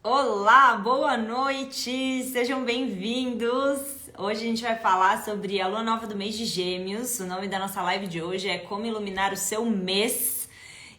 Olá, boa noite, sejam bem-vindos. Hoje a gente vai falar sobre a lua nova do mês de Gêmeos. O nome da nossa live de hoje é Como Iluminar o Seu Mês.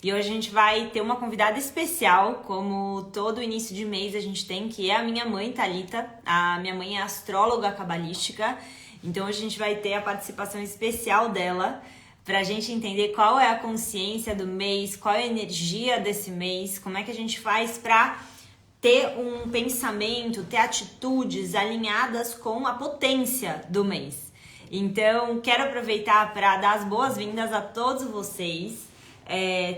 E hoje a gente vai ter uma convidada especial, como todo início de mês a gente tem, que é a minha mãe, Thalita. A minha mãe é astróloga cabalística, então hoje a gente vai ter a participação especial dela para a gente entender qual é a consciência do mês, qual é a energia desse mês, como é que a gente faz para ter um pensamento, ter atitudes alinhadas com a potência do mês. Então, quero aproveitar para dar as boas-vindas a todos vocês.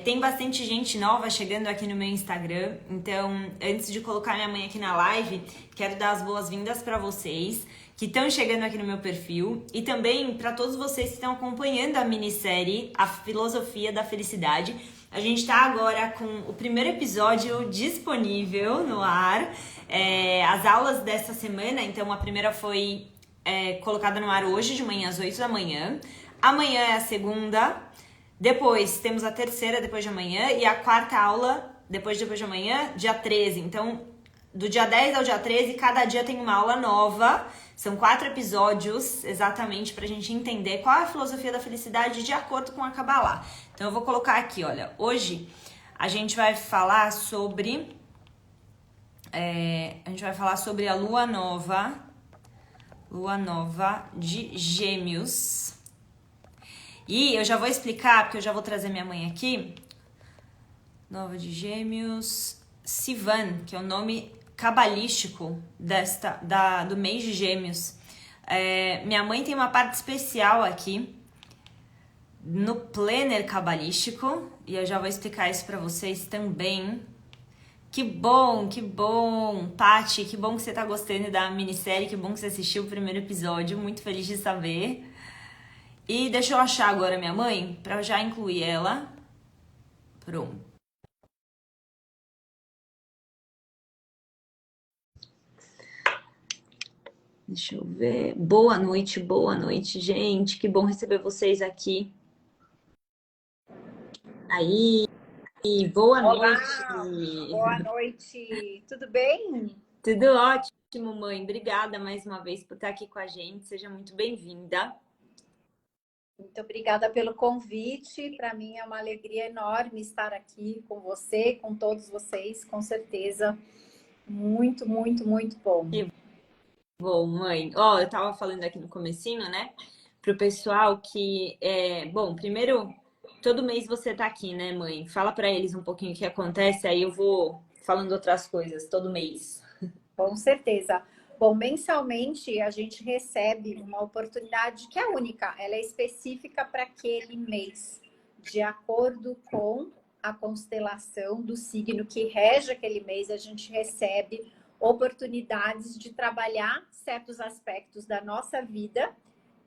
Tem bastante gente nova chegando aqui no meu Instagram, então antes de colocar minha mãe aqui na live, quero dar as boas-vindas para vocês que estão chegando aqui no meu perfil e também para todos vocês que estão acompanhando a minissérie A Filosofia da Felicidade. A gente está agora com o primeiro episódio disponível no ar. As aulas dessa semana, então a primeira foi colocada no ar hoje de manhã às 8 da manhã. Amanhã é a segunda. Depois temos a terceira depois de amanhã e a quarta aula depois de amanhã, dia 13. Então, do dia 10 ao dia 13, cada dia tem uma aula nova. São 4 episódios, exatamente, para a gente entender qual é a filosofia da felicidade de acordo com a Kabbalah. Então, eu vou colocar aqui, olha. Hoje, a gente vai falar sobre... a lua nova de Gêmeos. E eu já vou explicar, porque eu já vou trazer minha mãe aqui. Nova de Gêmeos, Sivan, que é o nome cabalístico do mês de Gêmeos. Minha mãe tem uma parte especial aqui no planner cabalístico, e eu já vou explicar isso para vocês também. Que bom, Paty, que bom que você tá gostando da minissérie, que bom que você assistiu o primeiro episódio, muito feliz de saber. E deixa eu achar agora minha mãe, para já incluir ela. Pronto. Deixa eu ver. Boa noite, gente. Que bom receber vocês aqui. Aí, boa Olá, noite. boa noite. Tudo bem? Tudo ótimo, mãe. Obrigada mais uma vez por estar aqui com a gente. Seja muito bem-vinda. Muito obrigada pelo convite. Para mim é uma alegria enorme estar aqui com você, com todos vocês, com certeza. Muito, muito, muito bom. Que bom, mãe. Ó, eu tava falando aqui no comecinho, né? Pro pessoal que, primeiro, todo mês você tá aqui, né, mãe? Fala pra eles um pouquinho o que acontece, aí eu vou falando outras coisas todo mês. Com certeza. Bom, mensalmente a gente recebe uma oportunidade que é única, ela é específica para aquele mês, de acordo com a constelação do signo que rege aquele mês, a gente recebe oportunidades de trabalhar certos aspectos da nossa vida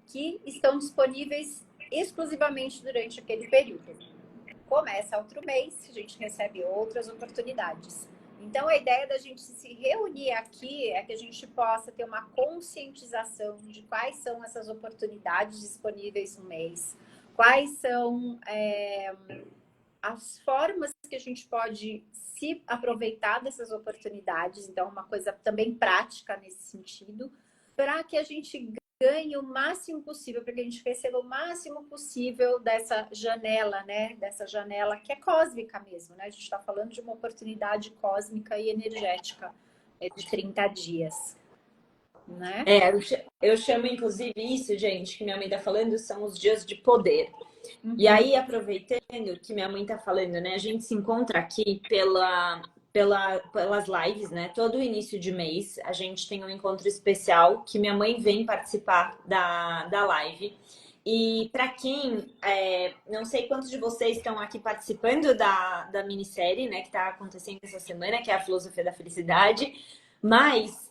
que estão disponíveis exclusivamente durante aquele período. Começa outro mês, a gente recebe outras oportunidades. Então, a ideia da gente se reunir aqui é que a gente possa ter uma conscientização de quais são essas oportunidades disponíveis no mês, quais são as formas que a gente pode se aproveitar dessas oportunidades. Então, uma coisa também prática nesse sentido, para que a gente ganhe o máximo possível, para que a gente receba o máximo possível dessa janela, né? Dessa janela que é cósmica mesmo, né? A gente está falando de uma oportunidade cósmica e energética de 30 dias, né? Eu chamo inclusive isso, gente, que minha mãe tá falando, são os dias de poder. E aí, aproveitando que minha mãe tá falando, né? A gente se encontra aqui pelas lives, né? Todo início de mês a gente tem um encontro especial que minha mãe vem participar da live. E para quem, não sei quantos de vocês estão aqui participando da minissérie, né? Que tá acontecendo essa semana, que é a Filosofia da Felicidade. Mas,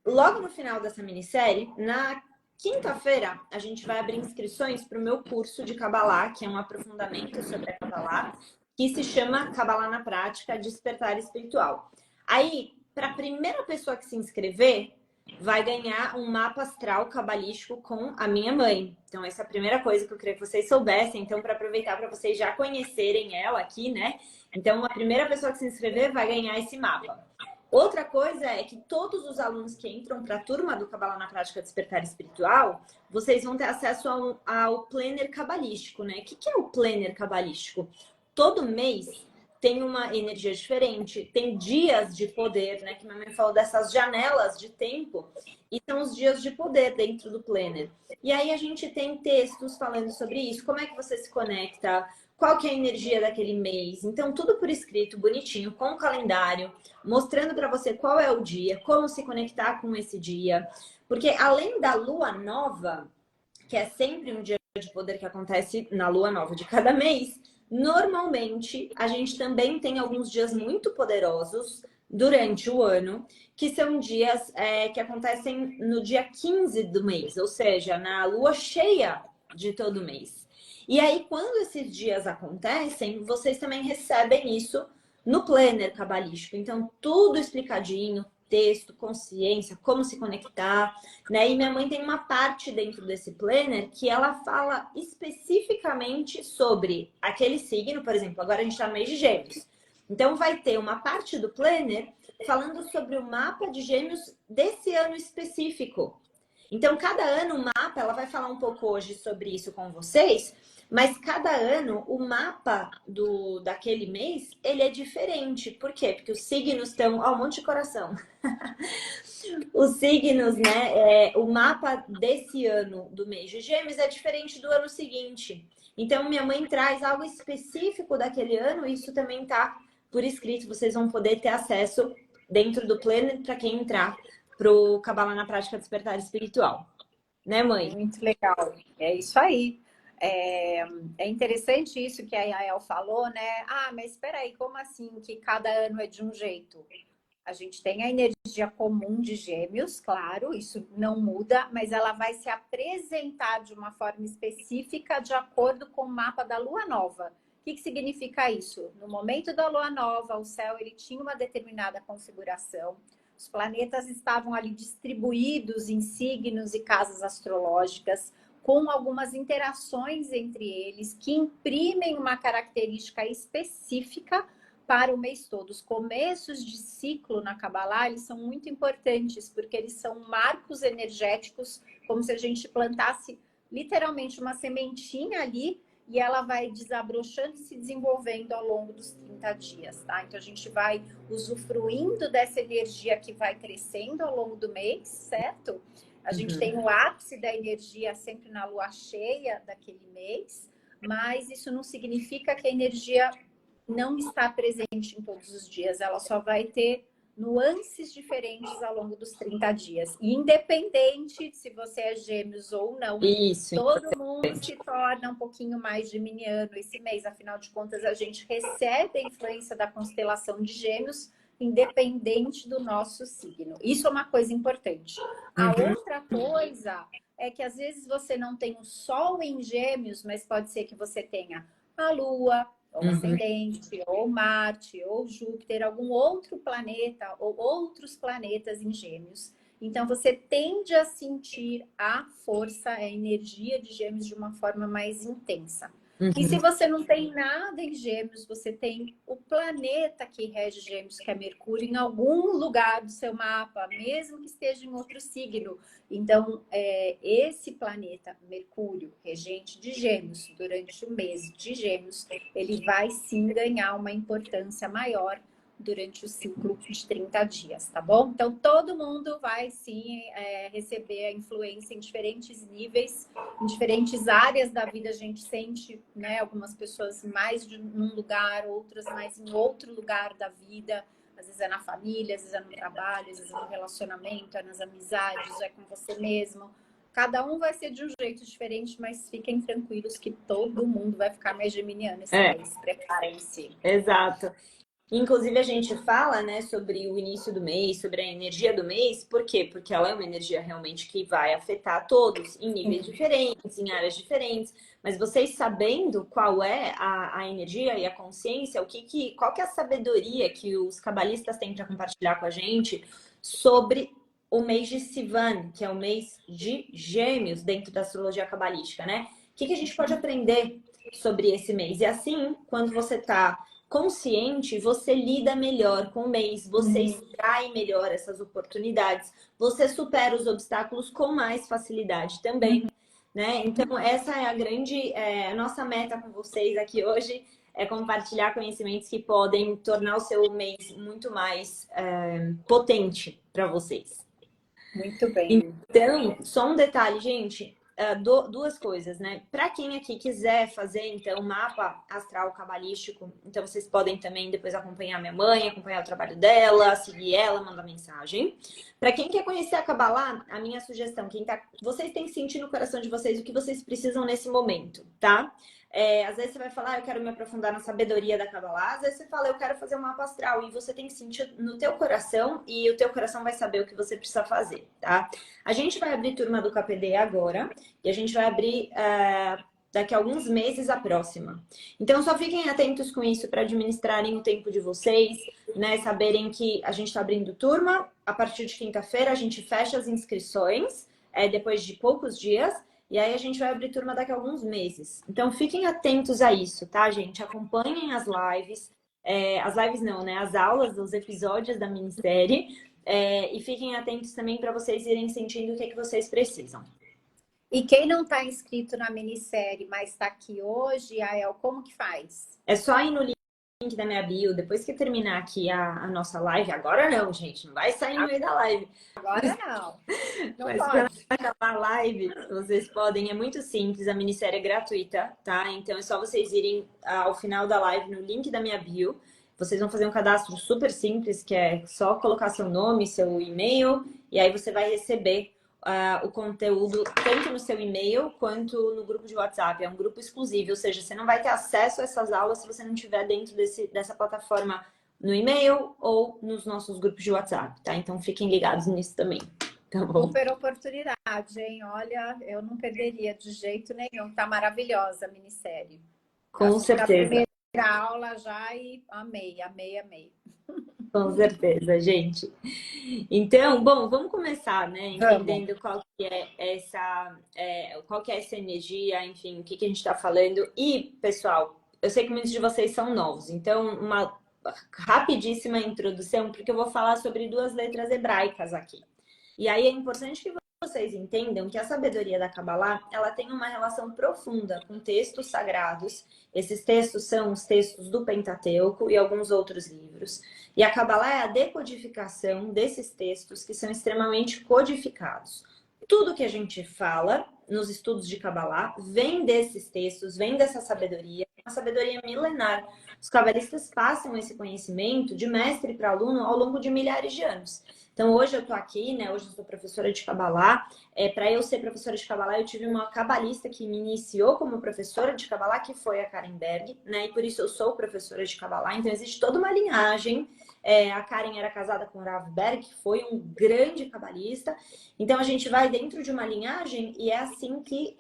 logo no final dessa minissérie, na quinta-feira, a gente vai abrir inscrições para o meu curso de Kabbalah, que é um aprofundamento sobre a Kabbalah, que se chama Kabbalah na Prática, Despertar Espiritual. Aí, para a primeira pessoa que se inscrever, vai ganhar um mapa astral cabalístico com a minha mãe. Então, essa é a primeira coisa que eu queria que vocês soubessem. Então, para aproveitar para vocês já conhecerem ela aqui, né? Então, a primeira pessoa que se inscrever vai ganhar esse mapa. Outra coisa é que todos os alunos que entram para a turma do Cabala na Prática Despertar Espiritual, vocês vão ter acesso ao planner cabalístico, né? O que é o planner cabalístico? Todo mês tem uma energia diferente, tem dias de poder, né? Que minha mãe falou dessas janelas de tempo, e são os dias de poder dentro do planner. E aí a gente tem textos falando sobre isso, como é que você se conecta, qual que é a energia daquele mês. Então, tudo por escrito, bonitinho, com o calendário, mostrando para você qual é o dia, como se conectar com esse dia. Porque além da lua nova, que é sempre um dia de poder que acontece na lua nova de cada mês, normalmente a gente também tem alguns dias muito poderosos durante o ano, que são dias que acontecem no dia 15 do mês, ou seja, na lua cheia de todo mês. E aí, quando esses dias acontecem, vocês também recebem isso no planner cabalístico. Então, tudo explicadinho, texto, consciência, como se conectar, né? E minha mãe tem uma parte dentro desse planner que ela fala especificamente sobre aquele signo, por exemplo, agora a gente está no mês de Gêmeos. Então, vai ter uma parte do planner falando sobre o mapa de Gêmeos desse ano específico. Então, cada ano o mapa, ela vai falar um pouco hoje sobre isso com vocês, mas cada ano o mapa daquele mês, ele é diferente. Por quê? Porque os signos estão... Ó, um monte de coração. Os signos, né? O mapa desse ano do mês de Gêmeos é diferente do ano seguinte. Então, minha mãe traz algo específico daquele ano, e isso também tá por escrito. Vocês vão poder ter acesso dentro do planner para quem entrar pro Cabala na Prática Despertar Espiritual. Né, mãe? Muito legal. É isso aí. É interessante isso que a Yael falou, né? Ah, mas espera aí, como assim que cada ano é de um jeito? A gente tem a energia comum de Gêmeos, claro, isso não muda, mas ela vai se apresentar de uma forma específica de acordo com o mapa da Lua Nova. O que significa isso? No momento da Lua Nova, o céu ele tinha uma determinada configuração. Os planetas estavam ali distribuídos em signos e casas astrológicas, com algumas interações entre eles que imprimem uma característica específica para o mês todo. Os começos de ciclo na Kabbalah, eles são muito importantes, porque eles são marcos energéticos, como se a gente plantasse literalmente uma sementinha ali, e ela vai desabrochando e se desenvolvendo ao longo dos 30 dias, tá? Então, a gente vai usufruindo dessa energia que vai crescendo ao longo do mês, certo? A gente tem o ápice da energia sempre na lua cheia daquele mês, mas isso não significa que a energia não está presente em todos os dias. Ela só vai ter nuances diferentes ao longo dos 30 dias. E independente de se você é Gêmeos ou não, Isso, todo mundo se torna um pouquinho mais geminiano esse mês. Afinal de contas, a gente recebe a influência da constelação de Gêmeos, independente do nosso signo. Isso é uma coisa importante. A outra coisa é que às vezes você não tem o Sol em Gêmeos, mas pode ser que você tenha a Lua, ou ascendente, ou Marte, ou Júpiter, algum outro planeta, ou outros planetas em Gêmeos. Então, você tende a sentir a força, a energia de Gêmeos de uma forma mais intensa. E se você não tem nada em Gêmeos, você tem o planeta que rege Gêmeos, que é Mercúrio, em algum lugar do seu mapa, mesmo que esteja em outro signo. Então, esse planeta, Mercúrio, regente de Gêmeos, durante o mês de Gêmeos, ele vai sim ganhar uma importância maior durante o ciclo de 30 dias, tá bom? Então, todo mundo vai sim receber a influência em diferentes níveis, em diferentes áreas da vida. A gente sente, né, algumas pessoas mais num lugar, outras mais em outro lugar da vida. Às vezes é na família, às vezes é no trabalho, às vezes é no relacionamento, é nas amizades, é com você mesmo. Cada um vai ser de um jeito diferente, mas fiquem tranquilos que todo mundo vai ficar mais geminiano esse mês. Preparem-se. Exato. Inclusive, a gente fala, né, sobre o início do mês, sobre a energia do mês. Por quê? Porque ela é uma energia realmente que vai afetar todos em níveis diferentes, em áreas diferentes. Mas vocês sabendo qual é a energia e a consciência, qual que é a sabedoria que os cabalistas têm para compartilhar com a gente sobre o mês de Sivan, que é o mês de Gêmeos dentro da astrologia cabalística, né? O que a gente pode aprender sobre esse mês? E assim, quando você está consciente, você lida melhor com o mês, você extrai melhor essas oportunidades, você supera os obstáculos com mais facilidade também, né? Então, essa é a grande, a nossa meta com vocês aqui hoje, é compartilhar conhecimentos que podem tornar o seu mês muito mais potente para vocês. Muito bem. Então, só um detalhe, gente, duas coisas, né? Para quem aqui quiser fazer, então, mapa astral cabalístico, então vocês podem também depois acompanhar minha mãe, acompanhar o trabalho dela, seguir ela, mandar mensagem. Para quem quer conhecer a Kabbalah, a minha sugestão, vocês têm que sentir no coração de vocês o que vocês precisam nesse momento, tá? Às vezes você vai falar, eu quero me aprofundar na sabedoria da Kabbalah. Às vezes você fala, eu quero fazer um mapa astral. E você tem que sentir no teu coração e o teu coração vai saber o que você precisa fazer, tá? A gente vai abrir turma do KPD agora e a gente vai abrir daqui a alguns meses a próxima. Então só fiquem atentos com isso para administrarem o tempo de vocês, né? Saberem que a gente está abrindo turma. A partir de quinta-feira a gente fecha as inscrições, depois de poucos dias. E aí a gente vai abrir turma daqui a alguns meses. Então fiquem atentos a isso, tá, gente? Acompanhem as lives. As lives não, né? As aulas, os episódios da minissérie. E fiquem atentos também para vocês irem sentindo o que vocês precisam. E quem não está inscrito na minissérie, mas está aqui hoje, Ael, como que faz? É só ir no link da minha bio, depois que terminar aqui a nossa live. Agora não, gente. Não vai sair no meio da live. Agora não. Não Mas pode. para acabar a live, vocês podem, é muito simples, a minissérie é gratuita, tá? Então é só vocês irem ao final da live no link da minha bio. Vocês vão fazer um cadastro super simples, que é só colocar seu nome, seu e-mail, e aí você vai receber o conteúdo tanto no seu e-mail quanto no grupo de WhatsApp. É um grupo exclusivo, ou seja, você não vai ter acesso a essas aulas se você não estiver dentro dessa plataforma no e-mail ou nos nossos grupos de WhatsApp, tá? Então fiquem ligados nisso também. Tá bom. Super oportunidade, hein? Olha, eu não perderia de jeito nenhum. Tá maravilhosa a minissérie. Com certeza. A primeira aula já e amei. Com certeza, gente. Então, bom, vamos começar, né? Entendendo qual que é essa energia, enfim, o que a gente está falando. E, pessoal, eu sei que muitos de vocês são novos, então uma rapidíssima introdução, porque eu vou falar sobre duas letras hebraicas aqui. E aí é importante que vocês entendam que a sabedoria da Kabbalah, ela tem uma relação profunda com textos sagrados. Esses textos são os textos do Pentateuco e alguns outros livros. E a Kabbalah é a decodificação desses textos que são extremamente codificados. Tudo que a gente fala nos estudos de Kabbalah vem desses textos, vem dessa sabedoria, uma sabedoria milenar. Os cabalistas passam esse conhecimento de mestre para aluno ao longo de milhares de anos. Então, hoje eu estou aqui, né? Hoje eu sou professora de Kabbalah. Para eu ser professora de Kabbalah, eu tive uma cabalista que me iniciou como professora de Kabbalah, que foi a Karen Berg, né? E por isso eu sou professora de Kabbalah. Então, existe toda uma linhagem. A Karen era casada com o Rav Berg, que foi um grande cabalista. Então, a gente vai dentro de uma linhagem e é assim que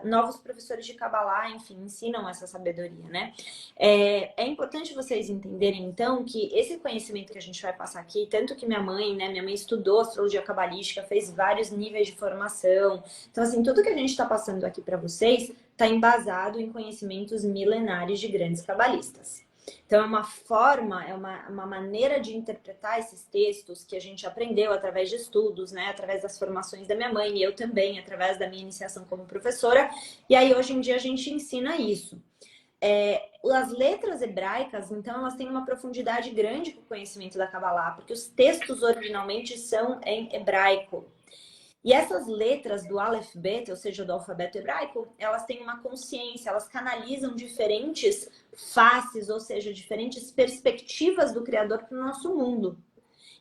novos professores de Kabbalah, enfim, ensinam essa sabedoria, né? É importante vocês entenderem, então, que esse conhecimento que a gente vai passar aqui, tanto que minha mãe, né? Minha mãe estudou astrologia cabalística, fez vários níveis de formação. Então, assim, tudo que a gente está passando aqui para vocês está embasado em conhecimentos milenares de grandes cabalistas. Então, é uma forma, é uma maneira de interpretar esses textos que a gente aprendeu através de estudos, né? Através das formações da minha mãe e eu também, através da minha iniciação como professora. E aí, hoje em dia, a gente ensina isso. As letras hebraicas, então, elas têm uma profundidade grande com o conhecimento da Kabbalah, porque os textos originalmente são em hebraico. E essas letras do Aleph Bet, ou seja, do alfabeto hebraico, elas têm uma consciência, elas canalizam diferentes faces, ou seja, diferentes perspectivas do Criador para o nosso mundo.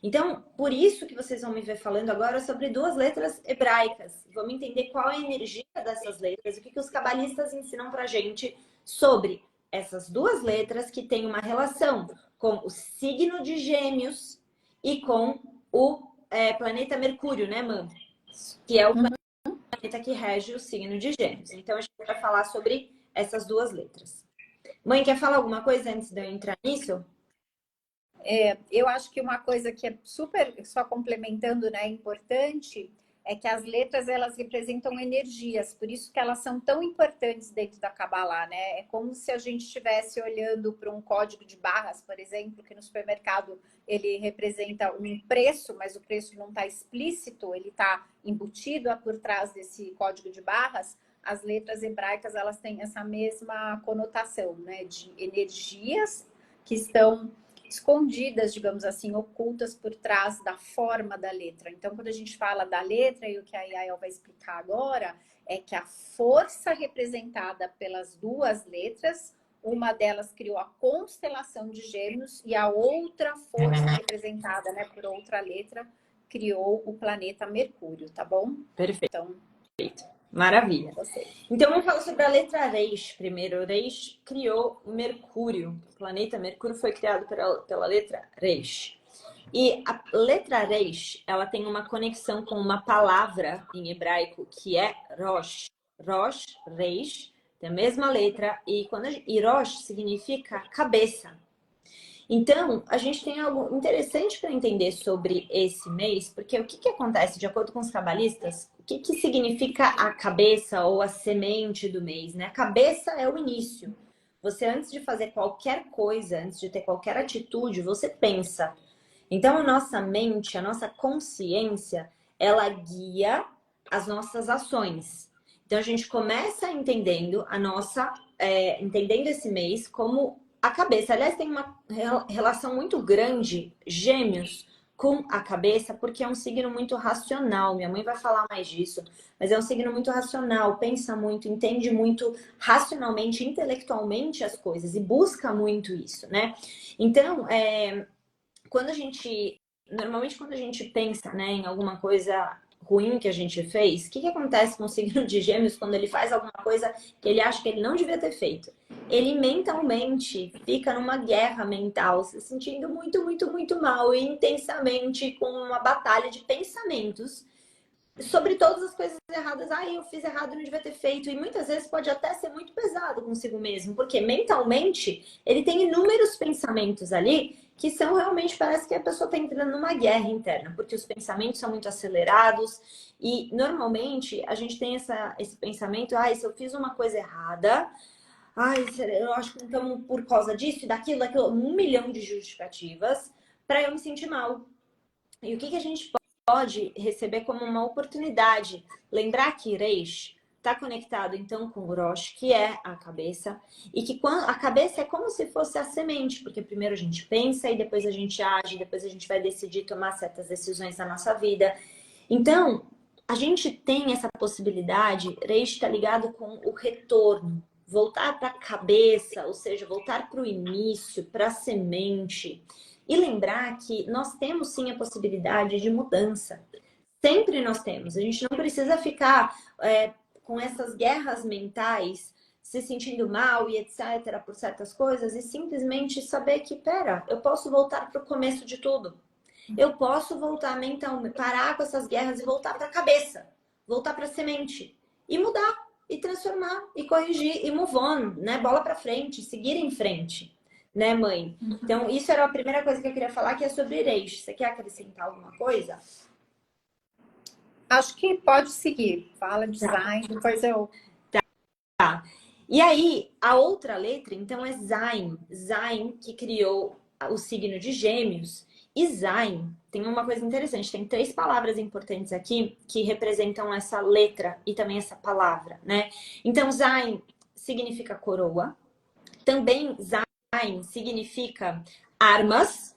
Então, por isso que vocês vão me ver falando agora sobre duas letras hebraicas. Vamos entender qual é a energia dessas letras, o que os cabalistas ensinam para a gente sobre essas duas letras que têm uma relação com o signo de Gêmeos e com o planeta Mercúrio, né, Mãe? Que é o planeta que rege o signo de Gêmeos. Então, a gente vai falar sobre essas duas letras. Mãe, quer falar alguma coisa antes de eu entrar nisso? Eu acho que uma coisa que é super, só complementando, né, importante, é que as letras elas representam energias, por isso que elas são tão importantes dentro da Kabbalah, né? É como se a gente estivesse olhando para um código de barras, por exemplo, que no supermercado ele representa um preço, mas o preço não está explícito, ele está embutido por trás desse código de barras. As letras hebraicas elas têm essa mesma conotação, né? De energias que estão escondidas, digamos assim, ocultas por trás da forma da letra. Então, quando a gente fala da letra, e o que a Yael vai explicar agora, é que a força representada pelas duas letras, uma delas criou a constelação de Gêmeos e a outra força representada, né, por outra letra criou o planeta Mercúrio, tá bom? Perfeito. Então, Maravilha. Então vamos falar sobre a letra Reis primeiro. Reis criou Mercúrio. O planeta Mercúrio foi criado pela letra Reis. E a letra Reis, ela tem uma conexão com uma palavra em hebraico que é Rosh. Rosh, Reis, tem a mesma letra. E Rosh significa cabeça. Então, a gente tem algo interessante para entender sobre esse mês, porque o que acontece, de acordo com os cabalistas, o que significa a cabeça ou a semente do mês, né? A cabeça é o início. Você, antes de fazer qualquer coisa, antes de ter qualquer atitude, você pensa. Então, a nossa mente, a nossa consciência, ela guia as nossas ações. Então, a gente começa entendendo entendendo esse mês como a cabeça. Aliás, tem uma relação muito grande, Gêmeos, com a cabeça, porque é um signo muito racional. Minha mãe vai falar mais disso, mas é um signo muito racional, pensa muito, entende muito racionalmente, intelectualmente as coisas e busca muito isso, né? Então, normalmente quando a gente pensa, né, em alguma coisa ruim que a gente fez, o que acontece com o signo de Gêmeos quando ele faz alguma coisa que ele acha que ele não devia ter feito? Ele mentalmente fica numa guerra mental, se sentindo muito, muito, muito mal e intensamente com uma batalha de pensamentos sobre todas as coisas erradas. Eu fiz errado, não devia ter feito. E muitas vezes pode até ser muito pesado consigo mesmo, porque mentalmente ele tem inúmeros pensamentos ali que são realmente, parece que a pessoa está entrando numa guerra interna, porque os pensamentos são muito acelerados e normalmente a gente tem esse pensamento, se eu fiz uma coisa errada, eu acho que então por causa disso e daquilo, 1 milhão de justificativas para eu me sentir mal. E o que a gente pode receber como uma oportunidade? Lembrar que Reish está conectado então com o Rosh, que é a cabeça, e que a cabeça é como se fosse a semente, porque primeiro a gente pensa e depois a gente age, depois a gente vai decidir tomar certas decisões na nossa vida. Então, a gente tem essa possibilidade, Reish está ligado com o retorno, voltar para a cabeça, ou seja, voltar para o início, para a semente. E lembrar que nós temos sim a possibilidade de mudança. Sempre nós temos. A gente não precisa ficar com essas guerras mentais, se sentindo mal e etc. por certas coisas, e simplesmente saber que, eu posso voltar para o começo de tudo. Eu posso voltar mentalmente, parar com essas guerras e voltar para a cabeça, voltar para a semente e mudar, e transformar, e corrigir, e move on, né? Bola para frente, seguir em frente. Né, mãe? Então, isso era a primeira coisa que eu queria falar, que é sobre Reish. Você quer acrescentar alguma coisa? Acho que pode seguir. Fala design, depois eu... Tá. E aí, a outra letra, então, é Zain. Zain, que criou o signo de Gêmeos. E Zain tem uma coisa interessante. Tem 3 palavras importantes aqui que representam essa letra e também essa palavra, né? Então, Zain significa coroa. Também Zain significa armas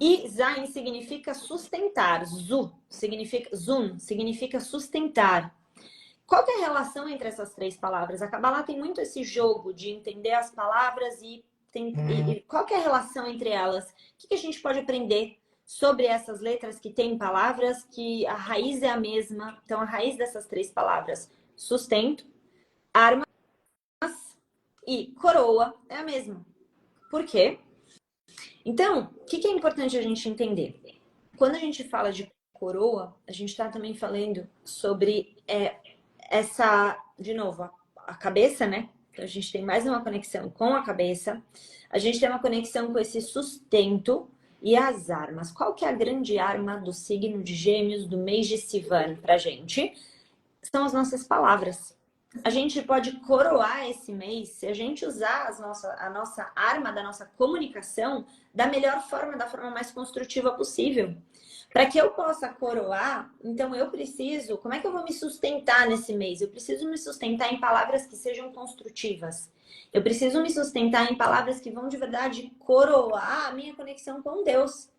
e Zain significa sustentar. Zun significa sustentar. Qual que é a relação entre essas 3 palavras? A Kabbalah tem muito esse jogo de entender as palavras e qual que é a relação entre elas? O que a gente pode aprender sobre essas letras que têm palavras que a raiz é a mesma? Então, a raiz dessas 3 palavras, sustento, armas e coroa, é a mesma. Por quê? Então, o que é importante a gente entender? Quando a gente fala de coroa, a gente está também falando sobre de novo, a cabeça, né? Então, a gente tem mais uma conexão com a cabeça. A gente tem uma conexão com esse sustento. E as armas? Qual que é a grande arma do signo de Gêmeos do mês de Sivan pra gente? São as nossas palavras. A gente pode coroar esse mês se a gente usar a nossa arma da nossa comunicação da melhor forma, da forma mais construtiva possível. Para que eu possa coroar, então eu preciso, como é que eu vou me sustentar nesse mês? Eu preciso me sustentar em palavras que sejam construtivas. Eu preciso me sustentar em palavras que vão de verdade coroar a minha conexão com Deus.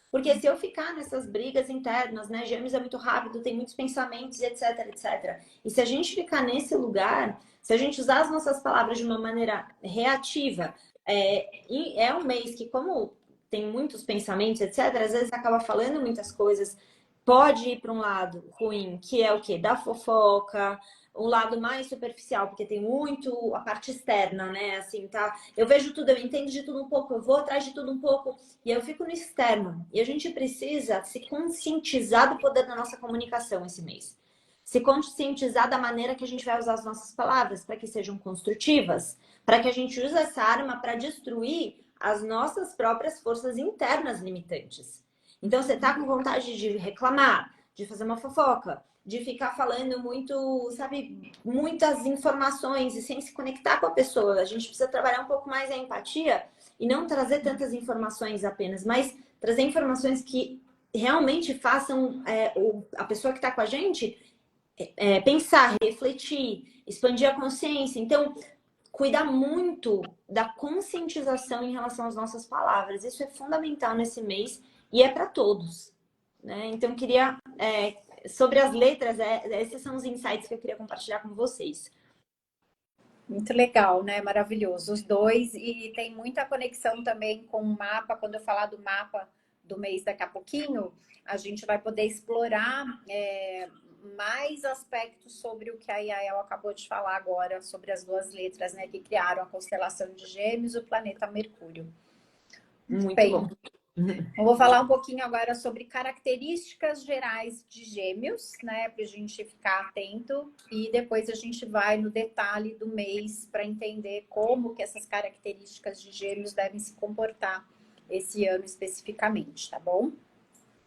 Porque se eu ficar nessas brigas internas, né? Gêmeos é muito rápido, tem muitos pensamentos, etc, etc. E se a gente ficar nesse lugar, se a gente usar as nossas palavras de uma maneira reativa, é um mês que, como tem muitos pensamentos, etc., às vezes acaba falando muitas coisas, pode ir para um lado ruim, que é o quê? Da fofoca, um lado mais superficial, porque tem muito a parte externa, né? Assim, tá? Eu vejo tudo, eu entendo de tudo um pouco, eu vou atrás de tudo um pouco, e eu fico no externo. E a gente precisa se conscientizar do poder da nossa comunicação esse mês. Se conscientizar da maneira que a gente vai usar as nossas palavras, para que sejam construtivas, para que a gente use essa arma para destruir as nossas próprias forças internas limitantes. Então, você tá com vontade de reclamar, de fazer uma fofoca, de ficar falando muito, sabe, muitas informações e sem se conectar com a pessoa. A gente precisa trabalhar um pouco mais a empatia e não trazer tantas informações apenas, mas trazer informações que realmente façam a pessoa que está com a gente pensar, refletir, expandir a consciência. Então, cuidar muito da conscientização em relação às nossas palavras. Isso é fundamental nesse mês e é para todos. Né? Então, queria sobre as letras, esses são os insights que eu queria compartilhar com vocês. Muito legal, né? Maravilhoso. Os dois, e tem muita conexão também com o mapa. Quando eu falar do mapa do mês daqui a pouquinho, a gente vai poder explorar mais aspectos sobre o que a Yael acabou de falar agora, sobre as duas letras, né? Que criaram a constelação de Gêmeos e o planeta Mercúrio. Muito bem. Bom. Eu vou falar um pouquinho agora sobre características gerais de Gêmeos, né? Para a gente ficar atento. E depois a gente vai no detalhe do mês para entender como que essas características de Gêmeos devem se comportar esse ano especificamente, tá bom?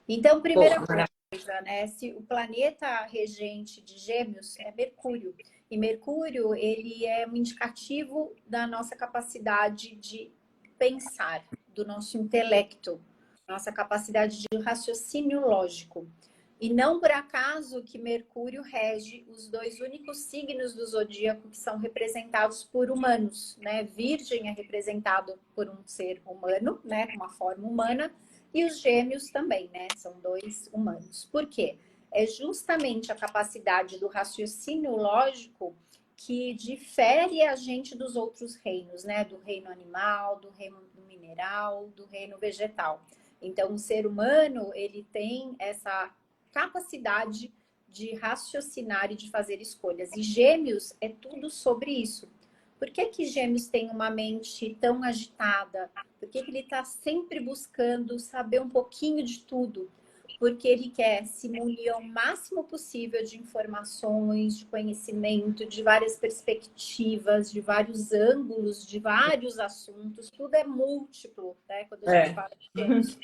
Então, primeira coisa, né? Se o planeta regente de Gêmeos é Mercúrio. E Mercúrio, ele é um indicativo da nossa capacidade de pensar, do nosso intelecto, nossa capacidade de raciocínio lógico. E não por acaso que Mercúrio rege os dois únicos signos do zodíaco que são representados por humanos, né? Virgem é representado por um ser humano, né? Uma forma humana, e os Gêmeos também, né? São dois humanos. Por quê? É justamente a capacidade do raciocínio lógico que difere a gente dos outros reinos, né? Do reino animal, do reino mineral, do reino vegetal. Então, o ser humano, ele tem essa capacidade de raciocinar e de fazer escolhas. E Gêmeos é tudo sobre isso. Por que que Gêmeos tem uma mente tão agitada? Por que que ele está sempre buscando saber um pouquinho de tudo? Porque ele quer se munir ao máximo possível de informações, de conhecimento, de várias perspectivas, de vários ângulos, de vários assuntos. Tudo é múltiplo, né? Quando a gente fala de Gêmeos.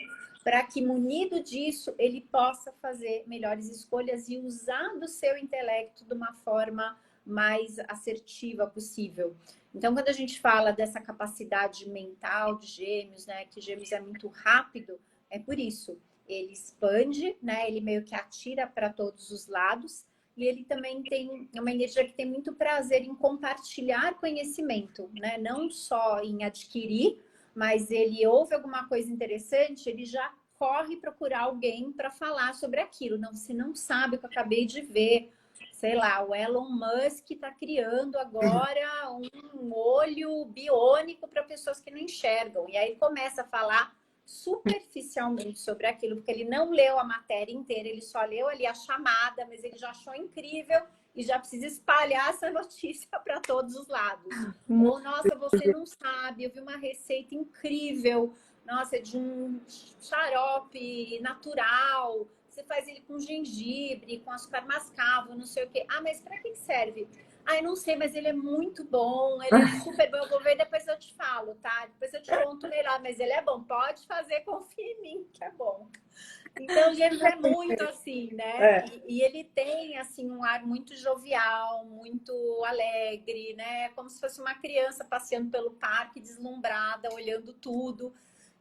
Para que, munido disso, ele possa fazer melhores escolhas e usar do seu intelecto de uma forma mais assertiva possível. Então, quando a gente fala dessa capacidade mental de Gêmeos, né? Que Gêmeos é muito rápido, é por isso. Ele expande, né? Ele meio que atira para todos os lados. E ele também tem uma energia que tem muito prazer em compartilhar conhecimento, né? Não só em adquirir, mas ele ouve alguma coisa interessante, ele já corre procurar alguém para falar sobre aquilo. Não, você não sabe o que eu acabei de ver. Sei lá, o Elon Musk está criando agora um olho biônico para pessoas que não enxergam. E aí começa a falar superficialmente sobre aquilo, porque ele não leu a matéria inteira, ele só leu ali a chamada, mas ele já achou incrível e já precisa espalhar essa notícia para todos os lados. Ou, nossa, você não sabe, eu vi uma receita incrível nossa, é de um xarope natural, você faz ele com gengibre, com açúcar mascavo, não sei o quê. Ah, mas para que serve? Ah, eu não sei, mas ele é muito bom, ele é super bom. Eu vou ver, depois eu te falo, tá? Depois eu te conto melhor, mas ele é bom. Pode fazer, confia em mim, que é bom. Então, Gêmeos é muito assim, né? E ele tem, assim, um ar muito jovial, muito alegre, né? Como se fosse uma criança passeando pelo parque, deslumbrada, olhando tudo.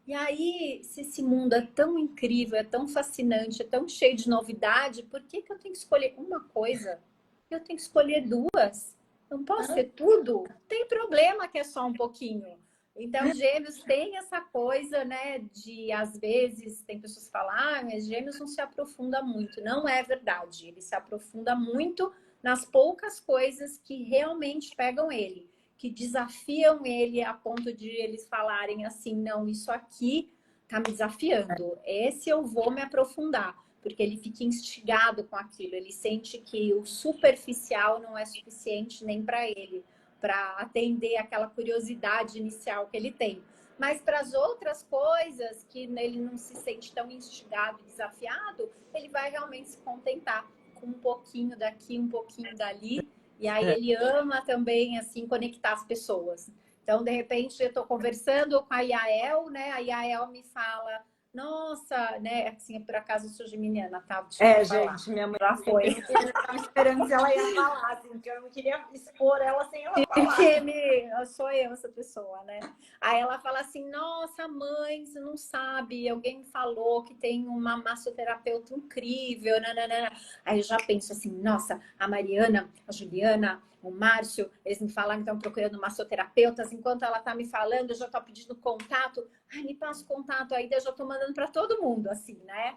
E aí, se esse mundo é tão incrível, é tão fascinante, é tão cheio de novidade, por que que eu tenho que escolher uma coisa? Eu tenho que escolher duas? Não posso ser tudo? Tem problema que é só um pouquinho. Então, Gêmeos tem essa coisa, né, de às vezes tem pessoas que falam, ah, mas Gêmeos não se aprofunda muito. Não é verdade. Ele se aprofunda muito nas poucas coisas que realmente pegam ele, que desafiam ele a ponto de eles falarem assim, não, isso aqui tá me desafiando. Esse eu vou me aprofundar, porque ele fica instigado com aquilo. Ele sente que o superficial não é suficiente nem para ele, para atender aquela curiosidade inicial que ele tem. Mas para as outras coisas que ele não se sente tão instigado e desafiado, ele vai realmente se contentar com um pouquinho daqui, um pouquinho dali. E aí ele ama também, assim, conectar as pessoas. Então, de repente, eu estou conversando com a Yael, né? A Yael me fala, nossa, né? Assim, por acaso eu sou geminiana, tá? Deixa eu falar. Gente, minha mãe Já foi. eu tava esperando se ela ia falar, assim, porque eu não queria expor ela sem ela falar. Sou eu essa pessoa, né? Aí ela fala assim, nossa, mãe, você não sabe, alguém me falou que tem uma massoterapeuta incrível, nananana. Aí eu já penso assim, nossa, a Mariana, a Juliana, o Márcio, eles me falaram que estão procurando massoterapeutas, enquanto ela tá me falando, eu já tô pedindo contato, ai, me passa o contato aí, eu já tô mandando para todo mundo, assim, né?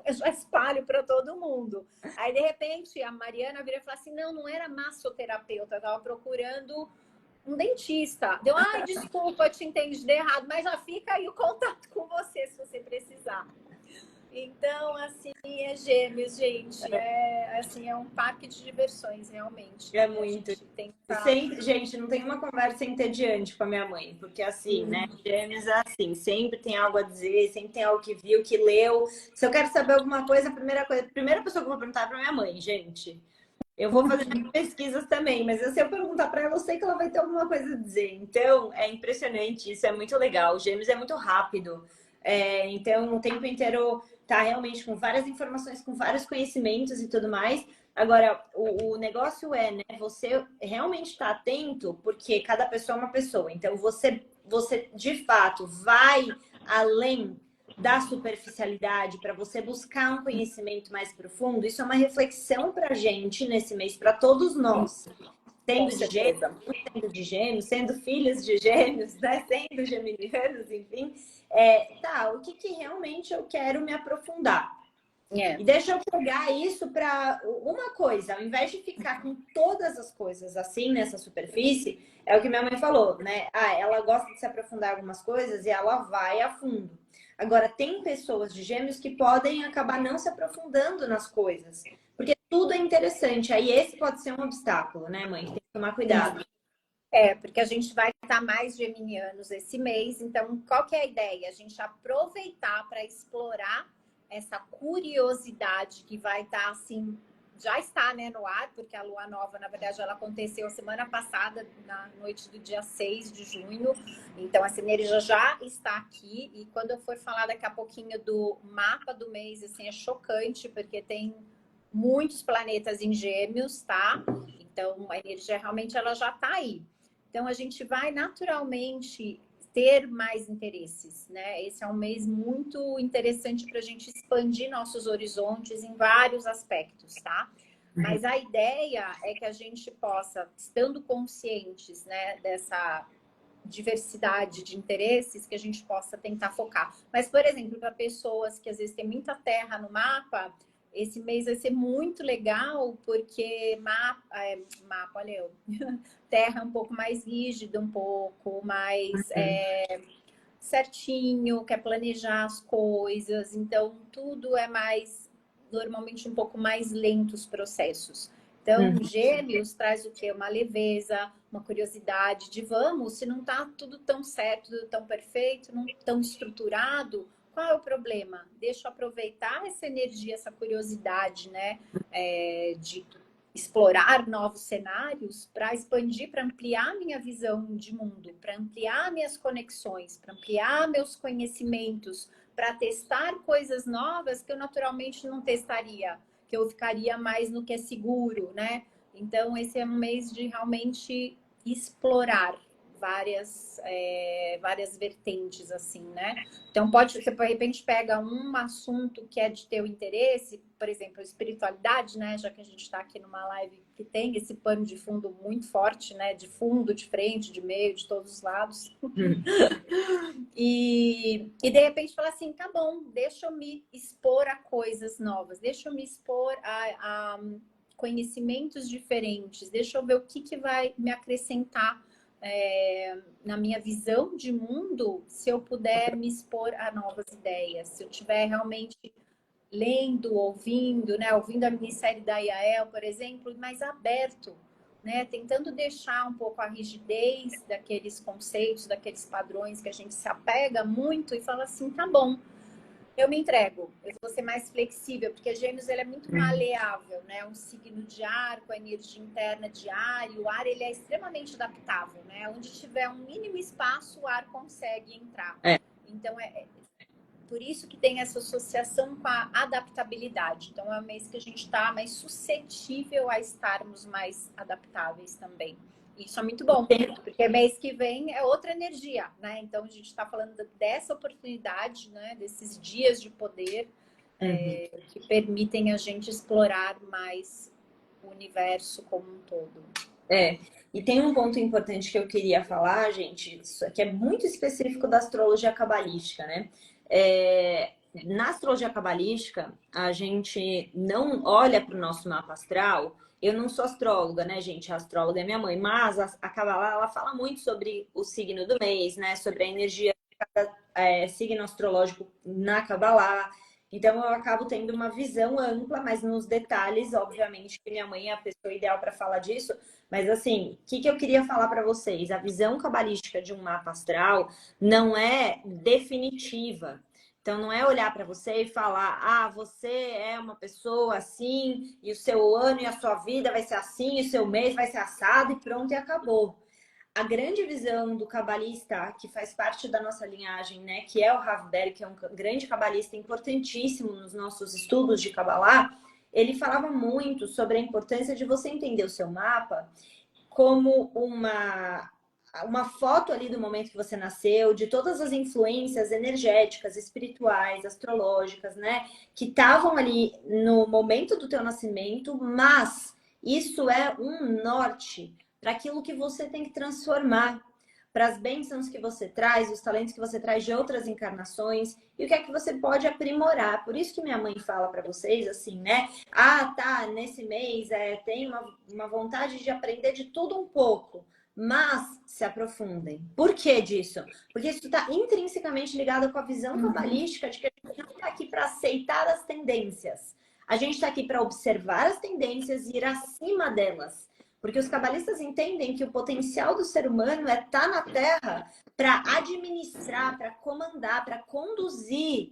Eu já espalho para todo mundo. Aí, de repente, a Mariana vira e fala assim: não, não era massoterapeuta, eu estava procurando um dentista. Deu, ai, desculpa, eu te entendi errado, mas já fica aí o contato com você se você precisar. Então, assim, é Gêmeos, gente. É, assim, é um parque de diversões, realmente. É E a muito. gente tem que E estar... sempre, gente, não tem uma conversa entediante com a minha mãe, porque assim, né? Gêmeos é assim, sempre tem algo a dizer, sempre tem algo que viu, que leu. Se eu quero saber alguma coisa, a primeira pessoa que eu vou perguntar é pra minha mãe, gente. Eu vou fazer minhas pesquisas também, mas se eu perguntar para ela, eu sei que ela vai ter alguma coisa a dizer. Então, é impressionante, isso é muito legal. O Gêmeos é muito rápido. Então, o tempo inteiro tá realmente com várias informações, com vários conhecimentos e tudo mais. Agora, o negócio é, né, você realmente está atento, porque cada pessoa é uma pessoa. Então, você de fato vai além da superficialidade para você buscar um conhecimento mais profundo. Isso é uma reflexão para a gente nesse mês, para todos nós, Com sendo de gêmeos, certeza. sendo de gêmeos, sendo filhos de gêmeos, né? Sendo geminianos, enfim. Tá, o que, que realmente eu quero me aprofundar? É. E deixa eu pegar isso para uma coisa, ao invés de ficar com todas as coisas assim nessa superfície, é o que minha mãe falou, né? Ah, ela gosta de se aprofundar em algumas coisas e ela vai a fundo. Agora, tem pessoas de gêmeos que podem acabar não se aprofundando nas coisas, porque tudo é interessante. Aí esse pode ser um obstáculo, né, mãe? Tem que tomar cuidado. É, porque a gente vai estar mais geminianos esse mês, então qual que é a ideia? A gente aproveitar para explorar essa curiosidade que vai estar assim, já está, né, no ar, porque a lua nova, na verdade, ela aconteceu semana passada, na noite do dia 6 de junho, então essa energia já está aqui, e quando eu for falar daqui a pouquinho do mapa do mês, assim, é chocante, porque tem muitos planetas em gêmeos, tá? Então a energia realmente ela já está aí. Então, a gente vai naturalmente ter mais interesses, né? Esse é um mês muito interessante para a gente expandir nossos horizontes em vários aspectos, tá? Mas a ideia é que a gente possa, estando conscientes, né, dessa diversidade de interesses, que a gente possa tentar focar. Mas, por exemplo, para pessoas que às vezes têm muita terra no mapa, esse mês vai ser muito legal, porque mapa, olha eu, terra um pouco mais rígida, um pouco mais certinho, quer planejar as coisas, então tudo é mais, normalmente um pouco mais lento os processos. Então, Gêmeos traz o quê? Uma leveza, uma curiosidade de vamos, se não está tudo tão certo, tudo tão perfeito, não tão estruturado, qual é o problema? Deixa eu aproveitar essa energia, essa curiosidade, né? De explorar novos cenários para expandir, para ampliar minha visão de mundo, para ampliar minhas conexões, para ampliar meus conhecimentos, para testar coisas novas que eu naturalmente não testaria, que eu ficaria mais no que é seguro, né? Então, esse é um mês de realmente explorar várias vertentes, assim, né? Então, você, de repente, pega um assunto que é de teu interesse, por exemplo, espiritualidade, né? Já que a gente está aqui numa live que tem esse pano de fundo muito forte, né? De fundo, de frente, de meio, de todos os lados. E de repente fala assim, tá bom, deixa eu me expor a coisas novas, deixa eu me expor a conhecimentos diferentes, deixa eu ver o que vai me acrescentar na minha visão de mundo, se eu puder me expor a novas ideias, se eu tiver realmente lendo, ouvindo, né? Ouvindo a minissérie da Yael, por exemplo, mais aberto, né? Tentando deixar um pouco a rigidez daqueles conceitos, daqueles padrões que a gente se apega muito e fala assim, tá bom, eu me entrego, eu vou ser mais flexível, porque Gêmeos ele é muito maleável, né? Um signo de ar com a energia interna de ar, e o ar ele é extremamente adaptável, né? Onde tiver um mínimo espaço, o ar consegue entrar. Então por isso que tem essa associação com a adaptabilidade. Então, é um mês que a gente está mais suscetível a estarmos mais adaptáveis também. Isso é muito bom, porque mês que vem é outra energia, né? Então, a gente está falando dessa oportunidade, né? Desses dias de poder que permitem a gente explorar mais o universo como um todo. E tem um ponto importante que eu queria falar, gente, que é muito específico da astrologia cabalística, né? Na astrologia cabalística, a gente não olha para o nosso mapa astral. Eu não sou astróloga, né, gente? A astróloga é minha mãe, mas a Kabbalah, ela fala muito sobre o signo do mês, né? Sobre a energia de cada signo astrológico na Kabbalah. Então, eu acabo tendo uma visão ampla, mas nos detalhes, obviamente, que minha mãe é a pessoa ideal para falar disso. Mas, assim, o que eu queria falar para vocês? A visão cabalística de um mapa astral não é definitiva. Então, não é olhar para você e falar, ah, você é uma pessoa assim, e o seu ano e a sua vida vai ser assim, e o seu mês vai ser assado, e pronto, e acabou. A grande visão do cabalista, que faz parte da nossa linhagem, né, que é o Rav Berg, que é um grande cabalista importantíssimo nos nossos estudos de Kabbalah, ele falava muito sobre a importância de você entender o seu mapa como uma foto ali do momento que você nasceu, de todas as influências energéticas, espirituais, astrológicas, né, que estavam ali no momento do teu nascimento, mas isso é um norte para aquilo que você tem que transformar, para as bênçãos que você traz, os talentos que você traz de outras encarnações e o que é que você pode aprimorar. Por isso que minha mãe fala para vocês assim, né? Ah, tá, nesse mês tem uma vontade de aprender de tudo um pouco, mas se aprofundem. Por que disso? Porque isso está intrinsecamente ligado com a visão cabalística de que a gente não está aqui para aceitar as tendências. A gente está aqui para observar as tendências e ir acima delas. Porque os cabalistas entendem que o potencial do ser humano é estar na Terra para administrar, para comandar, para conduzir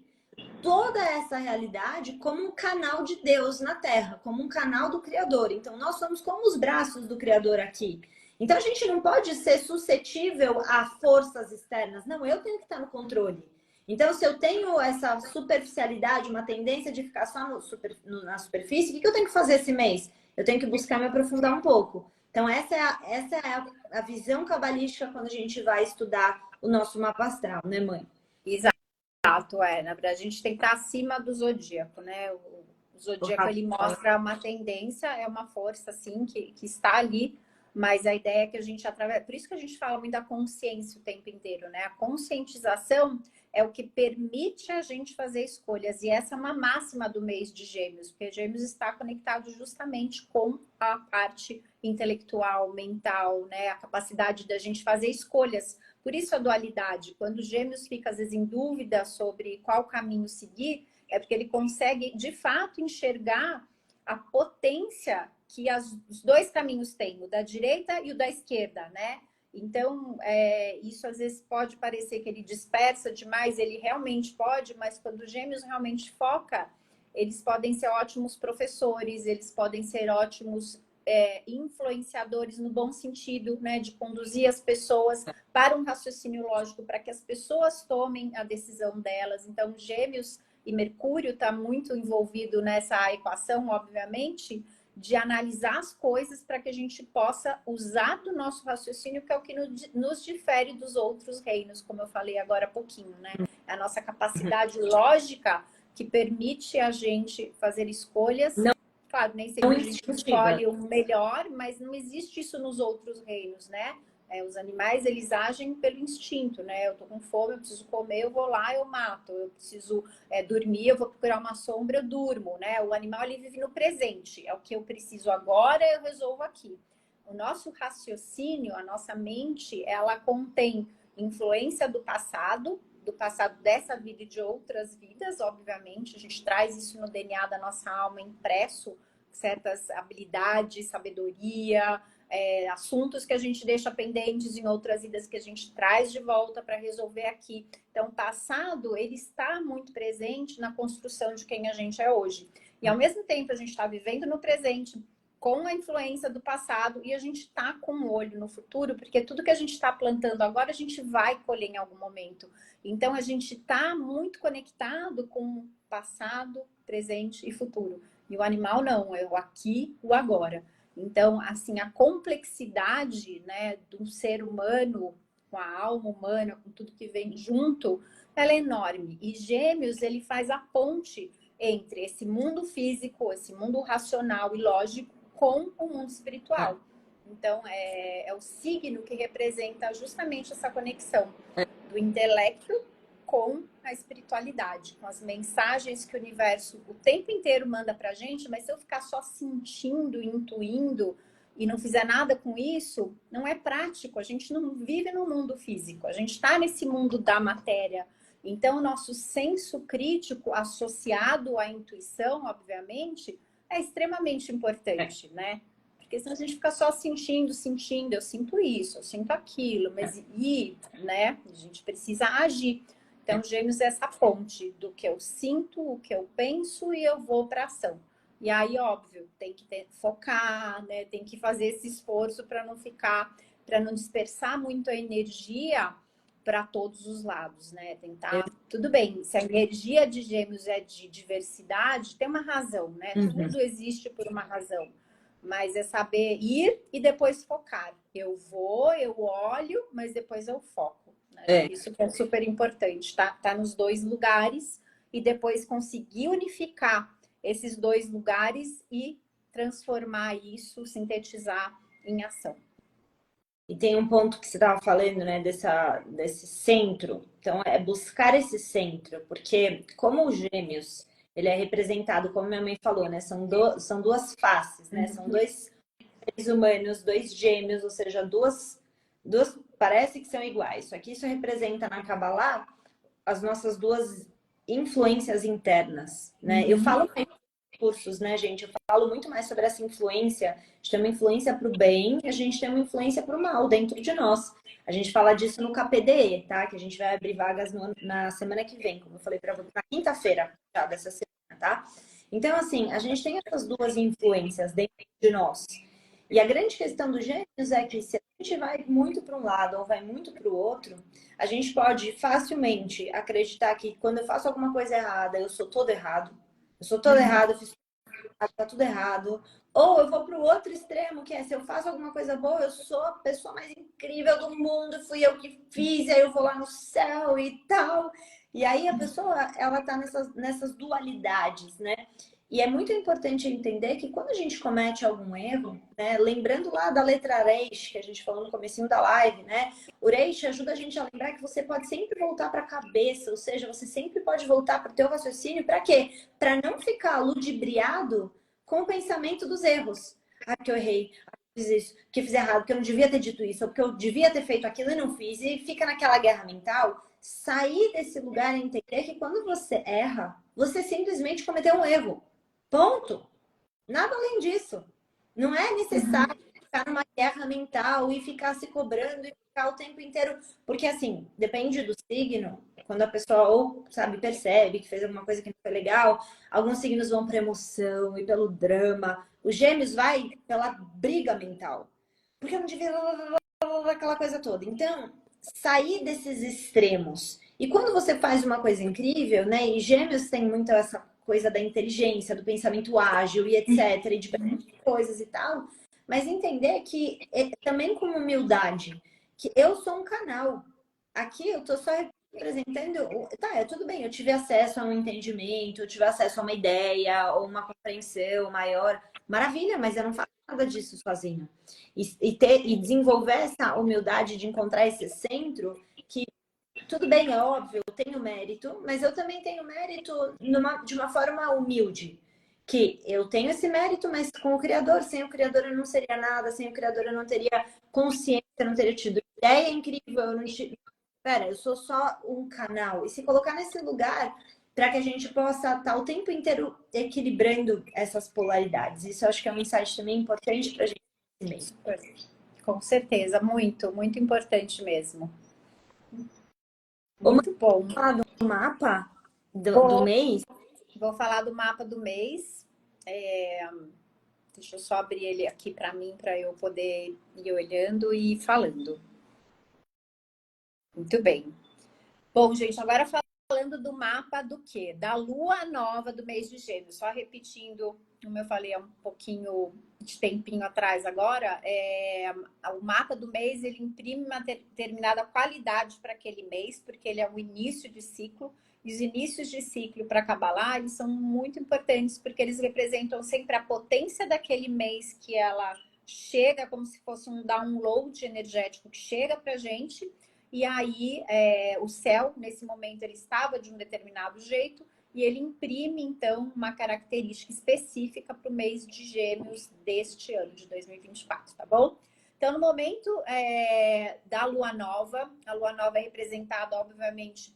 toda essa realidade como um canal de Deus na Terra, como um canal do Criador. Então, nós somos como os braços do Criador aqui. Então, a gente não pode ser suscetível a forças externas. Não, eu tenho que estar no controle. Então, se eu tenho essa superficialidade, uma tendência de ficar só na superfície, o que eu tenho que fazer esse mês? Eu tenho que buscar me aprofundar um pouco. Então, essa é a visão cabalística quando a gente vai estudar o nosso mapa astral, né, mãe? Exato, na verdade, a gente tem que estar acima do zodíaco, né? O zodíaco, ele mostra uma tendência, é uma força, assim, que está ali, mas a ideia é que a gente, através... Por isso que a gente fala muito da consciência o tempo inteiro, né? A conscientização é o que permite a gente fazer escolhas, e essa é uma máxima do mês de Gêmeos, porque Gêmeos está conectado justamente com a parte intelectual, mental, né? A capacidade da gente fazer escolhas. Por isso a dualidade. Quando Gêmeos fica, às vezes, em dúvida sobre qual caminho seguir, é porque ele consegue, de fato, enxergar a potência que os dois caminhos têm, o da direita e o da esquerda, né? Então, isso às vezes pode parecer que ele dispersa demais, ele realmente pode, mas quando o Gêmeos realmente foca, eles podem ser ótimos professores, eles podem ser ótimos influenciadores no bom sentido, né? De conduzir as pessoas para um raciocínio lógico, para que as pessoas tomem a decisão delas. Então, Gêmeos e Mercúrio está muito envolvido nessa equação, obviamente, de analisar as coisas para que a gente possa usar do nosso raciocínio, que é o que nos difere dos outros reinos, como eu falei agora há pouquinho, né? A nossa capacidade lógica que permite a gente fazer escolhas. Não, Claro, nem não sempre a gente escolhe o melhor, mas não existe isso nos outros reinos, né? Os animais, eles agem pelo instinto, né? Eu tô com fome, eu preciso comer, eu vou lá, eu mato. Eu preciso dormir, eu vou procurar uma sombra, eu durmo, né? O animal, ele vive no presente. É o que eu preciso agora, eu resolvo aqui. O nosso raciocínio, a nossa mente, ela contém influência do passado dessa vida e de outras vidas, obviamente. A gente traz isso no DNA da nossa alma impresso, certas habilidades, sabedoria, assuntos que a gente deixa pendentes em outras vidas que a gente traz de volta para resolver aqui. Então, o passado, ele está muito presente na construção de quem a gente é hoje. E, ao mesmo tempo, a gente está vivendo no presente com a influência do passado e a gente está com um olho no futuro, porque tudo que a gente está plantando agora, a gente vai colher em algum momento. Então, a gente está muito conectado com passado, presente e futuro. E o animal não, é o aqui, o agora. Então, assim, a complexidade, né, do ser humano, com a alma humana, com tudo que vem junto, ela é enorme. E Gêmeos, ele faz a ponte entre esse mundo físico, esse mundo racional e lógico, com o mundo espiritual. Então, é o signo que representa justamente essa conexão do intelecto com a espiritualidade, com as mensagens que o universo o tempo inteiro manda pra gente, mas se eu ficar só sentindo, intuindo e não fizer nada com isso, não é prático. A gente não vive no mundo físico, a gente está nesse mundo da matéria. Então, o nosso senso crítico associado à intuição, obviamente, é extremamente importante, né? Porque senão a gente fica só sentindo, eu sinto isso, eu sinto aquilo, mas né? A gente precisa agir. Então, Gêmeos é essa ponte do que eu sinto, o que eu penso e eu vou para ação. E aí, óbvio, tem que focar, né? Tem que fazer esse esforço para não dispersar muito a energia para todos os lados, né? Tentar. Tudo bem, se a energia de Gêmeos é de diversidade, tem uma razão, né? Tudo existe por uma razão. Mas é saber ir e depois focar. Eu vou, eu olho, mas depois eu foco. Né? Isso que é super importante, tá nos dois lugares e depois conseguir unificar esses dois lugares e transformar isso, sintetizar em ação. E tem um ponto que você estava falando, né, desse centro. Então, é buscar esse centro, porque como os Gêmeos, ele é representado, como minha mãe falou, né, são duas faces, né, são dois seres humanos, dois gêmeos, ou seja, duas parece que são iguais. Só que isso representa na Kabbalah as nossas duas influências internas, né? Eu falo cursos, né, gente? Eu falo muito mais sobre essa influência. A gente tem uma influência para o bem e a gente tem uma influência para o mal dentro de nós. A gente fala disso no KPDE, tá? Que a gente vai abrir vagas na semana que vem, como eu falei para você, na quinta-feira tá, dessa semana, tá? Então, assim, a gente tem essas duas influências dentro de nós. E a grande questão dos Gêmeos é que se a gente vai muito para um lado ou vai muito para o outro, a gente pode facilmente acreditar que quando eu faço alguma coisa errada, eu sou todo errado. Eu sou todo errado, eu fiz tá tudo errado. Ou eu vou para o outro extremo, que é se eu faço alguma coisa boa, eu sou a pessoa mais incrível do mundo, fui eu que fiz, aí eu vou lá no céu e tal. E aí a pessoa, ela tá nessas dualidades, né? E é muito importante entender que quando a gente comete algum erro, né, lembrando lá da letra Reish, que a gente falou no comecinho da live, né? O Reish ajuda a gente a lembrar que você pode sempre voltar para a cabeça, ou seja, você sempre pode voltar para o teu raciocínio, para quê? Para não ficar ludibriado com o pensamento dos erros. Ah, que eu errei, ah, que eu fiz isso, que eu fiz errado, que eu não devia ter dito isso, ou que eu devia ter feito aquilo e não fiz, e fica naquela guerra mental. Sair desse lugar e entender que quando você erra, você simplesmente cometeu um erro. Ponto. Nada além disso. Não é necessário ficar numa guerra mental e ficar se cobrando e ficar o tempo inteiro. Porque, assim, depende do signo, quando a pessoa ou, sabe, percebe que fez alguma coisa que não foi legal, alguns signos vão para emoção e pelo drama. Os gêmeos vai pela briga mental. Porque eu não devia aquela coisa toda. Então, sair desses extremos. E quando você faz uma coisa incrível, né? E gêmeos tem muito essa coisa da inteligência, do pensamento ágil e etc, e de coisas e tal, mas entender que também com humildade, que eu sou um canal. Aqui eu tô só representando, tá, tudo bem, eu tive acesso a um entendimento, eu tive acesso a uma ideia ou uma compreensão maior. Maravilha, mas eu não faço nada disso sozinho. E desenvolver essa humildade de encontrar esse centro que tudo bem, é óbvio, eu tenho mérito, mas eu também tenho mérito de uma forma humilde. Que eu tenho esse mérito, mas com o Criador, sem o Criador eu não seria nada, sem o Criador eu não teria consciência, eu não teria tido ideia incrível, eu não Pera, eu sou só um canal. E se colocar nesse lugar para que a gente possa estar o tempo inteiro equilibrando essas polaridades. Isso eu acho que é um insight também importante para a gente mesmo. Com certeza, muito, muito importante mesmo. Vamos Muito bom. falar do mapa do mês? Vou falar do mapa do mês. Deixa eu só abrir ele aqui para mim, para eu poder ir olhando e falando. Muito bem. Bom, gente, agora falando do mapa do quê? Da lua nova do mês de Gêmeos. Só repetindo, como eu falei há um pouquinho de tempinho atrás agora, o mapa do mês, ele imprime uma determinada qualidade para aquele mês, porque ele é o início de ciclo. E os inícios de ciclo para Kabbalah, eles são muito importantes, porque eles representam sempre a potência daquele mês que ela chega, como se fosse um download energético que chega para a gente. E aí, o céu, nesse momento, ele estava de um determinado jeito e ele imprime, então, uma característica específica para o mês de Gêmeos deste ano, de 2024, tá bom? Então, no momento da Lua Nova, a Lua Nova é representada, obviamente,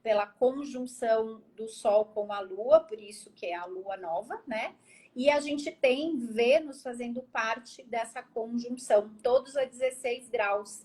pela conjunção do Sol com a Lua, por isso que é a Lua Nova, né? E a gente tem Vênus fazendo parte dessa conjunção, todos a 16 graus.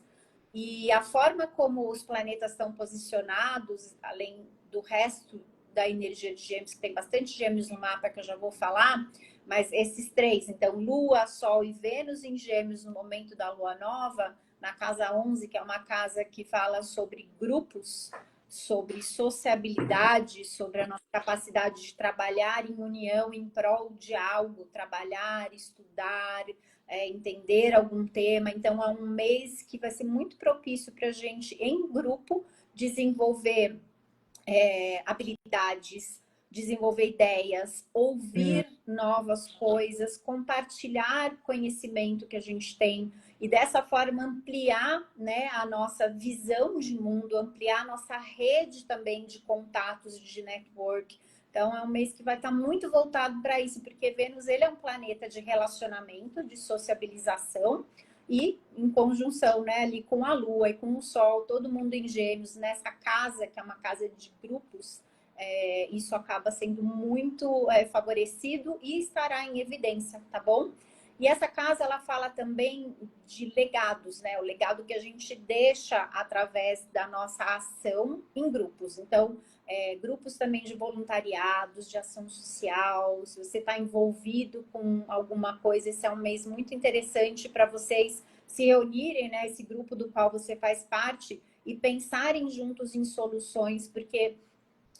E a forma como os planetas estão posicionados, além do resto da energia de Gêmeos, que tem bastante Gêmeos no mapa que eu já vou falar, mas esses três, então Lua, Sol e Vênus em Gêmeos no momento da Lua Nova, na casa 11, que é uma casa que fala sobre grupos, sobre sociabilidade, sobre a nossa capacidade de trabalhar em união em prol de algo, trabalhar, estudar, entender algum tema. Então, é um mês que vai ser muito propício para a gente, em grupo, desenvolver habilidades, desenvolver ideias, ouvir novas coisas, compartilhar conhecimento que a gente tem e dessa forma ampliar, né, a nossa visão de mundo, ampliar a nossa rede também de contatos, de network. Então, é um mês que vai estar muito voltado para isso, porque Vênus ele é um planeta de relacionamento, de sociabilização, e em conjunção, né, ali com a Lua e com o Sol, todo mundo em Gêmeos, nessa casa, que é uma casa de grupos, isso acaba sendo muito favorecido e estará em evidência, tá bom? E essa casa, ela fala também de legados, né? O legado que a gente deixa através da nossa ação em grupos. Então, grupos também de voluntariados, de ação social. Se você está envolvido com alguma coisa, esse é um mês muito interessante para vocês se reunirem, né? Esse grupo do qual você faz parte e pensarem juntos em soluções, porque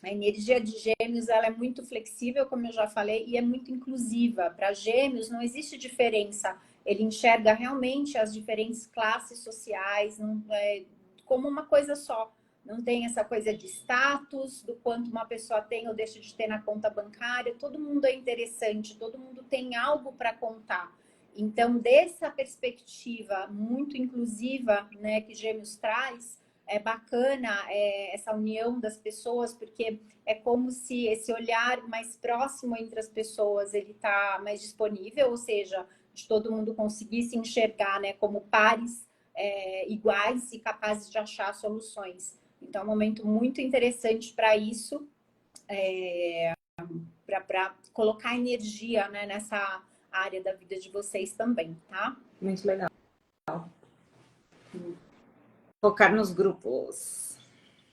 a energia de Gêmeos ela é muito flexível, como eu já falei, e é muito inclusiva. Para Gêmeos não existe diferença. Ele enxerga realmente as diferentes classes sociais como uma coisa só. Não tem essa coisa de status, do quanto uma pessoa tem ou deixa de ter na conta bancária. Todo mundo é interessante, todo mundo tem algo para contar. Então, dessa perspectiva muito inclusiva, né, que Gêmeos traz, é bacana essa união das pessoas, porque é como se esse olhar mais próximo entre as pessoas ele está mais disponível, ou seja, de todo mundo conseguir se enxergar, né, como pares iguais e capazes de achar soluções. Então, é um momento muito interessante para isso, para colocar energia, né, área da vida de vocês também, tá? Muito legal. Focar nos grupos.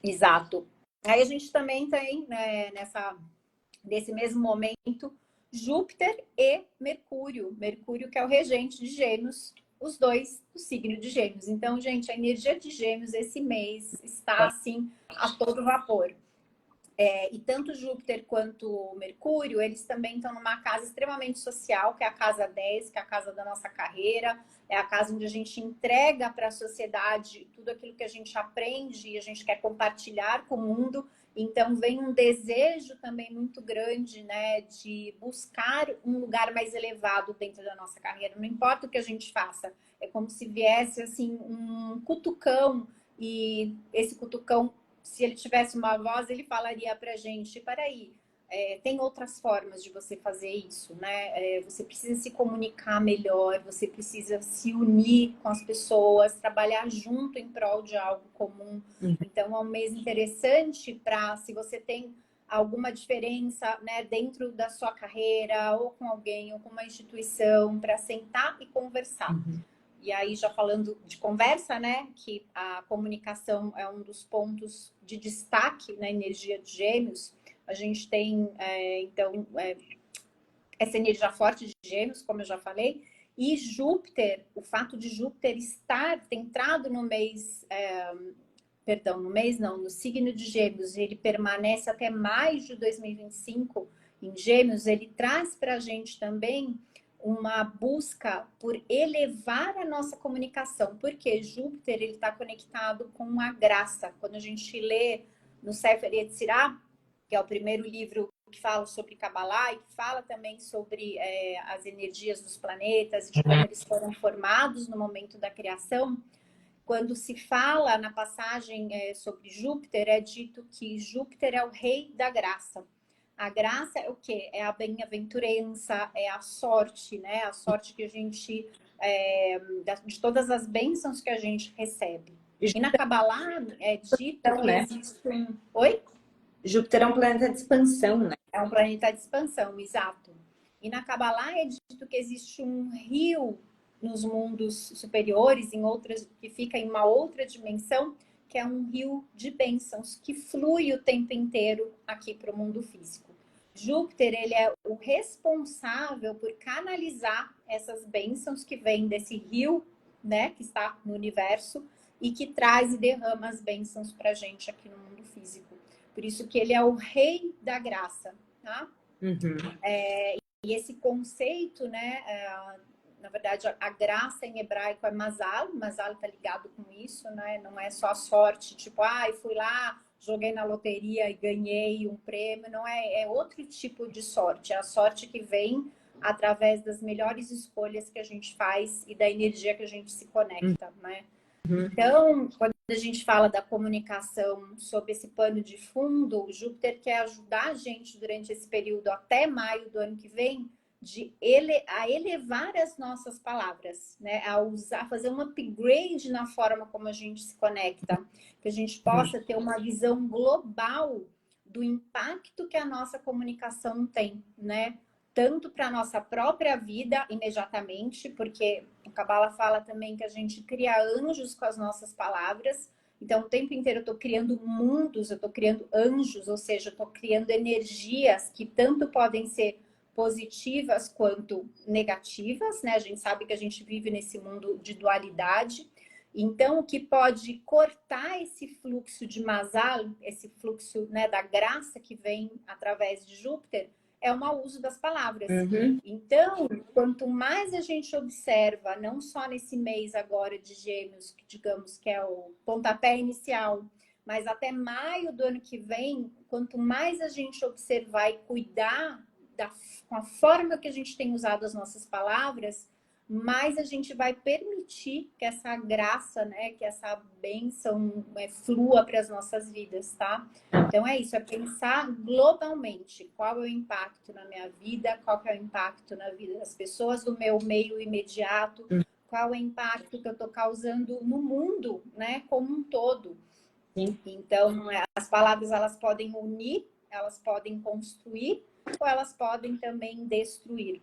Exato. Aí a gente também tem, né, nesse mesmo momento, Júpiter e Mercúrio. Mercúrio, que é o regente de Gêmeos, os dois do signo de Gêmeos. Então, gente, a energia de Gêmeos esse mês está, assim, a todo vapor. E tanto Júpiter quanto Mercúrio, eles também estão numa casa extremamente social, que é a casa 10, que é a casa da nossa carreira, é a casa onde a gente entrega para a sociedade tudo aquilo que a gente aprende e a gente quer compartilhar com o mundo. Então, vem um desejo também muito grande, né, de buscar um lugar mais elevado dentro da nossa carreira. Não importa o que a gente faça, é como se viesse, assim, um cutucão, e esse cutucão, se ele tivesse uma voz, ele falaria pra gente, peraí, tem outras formas de você fazer isso, né? Você precisa se comunicar melhor, você precisa se unir com as pessoas, trabalhar junto em prol de algo comum. Então, é um mês interessante para, se você tem alguma diferença, né, dentro da sua carreira, ou com alguém, ou com uma instituição, para sentar e conversar. E aí, já falando de conversa, né, que a comunicação é um dos pontos de destaque na energia de Gêmeos. A gente tem, então, essa energia forte de Gêmeos, como eu já falei, e Júpiter, o fato de Júpiter ter entrado no mês, no signo de Gêmeos, ele permanece até maio de 2025 em Gêmeos, ele traz para a gente também uma busca por elevar a nossa comunicação, porque Júpiter ele está conectado com a graça. Quando a gente lê no Sefer Yetzirah, que é o primeiro livro que fala sobre Kabbalah e que fala também sobre as energias dos planetas, de como eles foram formados no momento da criação, quando se fala na passagem sobre Júpiter, é dito que Júpiter é o rei da graça. A graça é o quê? É a bem-aventurança, é a sorte, né? A sorte que a gente... de todas as bênçãos que a gente recebe. E na Kabbalah é dito que existe um... Oi? Júpiter é um planeta de expansão, né? É um planeta de expansão, exato. E na Kabbalah é dito que existe um rio nos mundos superiores, que fica em uma outra dimensão, que é um rio de bênçãos, que flui o tempo inteiro aqui para o mundo físico. Júpiter, ele é o responsável por canalizar essas bênçãos que vêm desse rio, né, que está no universo, e que traz e derrama as bênçãos para a gente aqui no mundo físico. Por isso que ele é o rei da graça, tá? E esse conceito, né, na verdade, a graça em hebraico é mazal. Mazal está ligado com isso, né? Não é só a sorte, tipo, fui lá, joguei na loteria e ganhei um prêmio. Não é, outro tipo de sorte. É a sorte que vem através das melhores escolhas que a gente faz e da energia que a gente se conecta, né? Então, quando a gente fala da comunicação sob esse pano de fundo, o Júpiter quer ajudar a gente durante esse período até maio do ano que vem a elevar as nossas palavras, né? A fazer um upgrade na forma como a gente se conecta, que a gente possa ter uma visão global do impacto que a nossa comunicação tem, né? Tanto para a nossa própria vida imediatamente, porque o Kabbalah fala também que a gente cria anjos com as nossas palavras. Então, o tempo inteiro eu estou criando mundos, eu estou criando anjos, ou seja, eu estou criando energias que tanto podem ser positivas quanto negativas, né? A gente sabe que a gente vive nesse mundo de dualidade. Então, o que pode cortar esse fluxo de Mazal, esse fluxo, né, da graça que vem através de Júpiter, é o mau uso das palavras. Então, quanto mais a gente observa, não só nesse mês agora de Gêmeos, que digamos que é o pontapé inicial, mas até maio do ano que vem, quanto mais a gente observar e cuidar com a forma que a gente tem usado as nossas palavras, mais a gente vai permitir que essa graça, né, que essa bênção flua para as nossas vidas, tá? Então é isso, é pensar globalmente qual é o impacto na minha vida, qual que é o impacto na vida das pessoas do meu meio imediato, qual é o impacto que eu estou causando no mundo, né, como um todo. Então, as palavras, elas podem unir, elas podem construir, ou elas podem também destruir.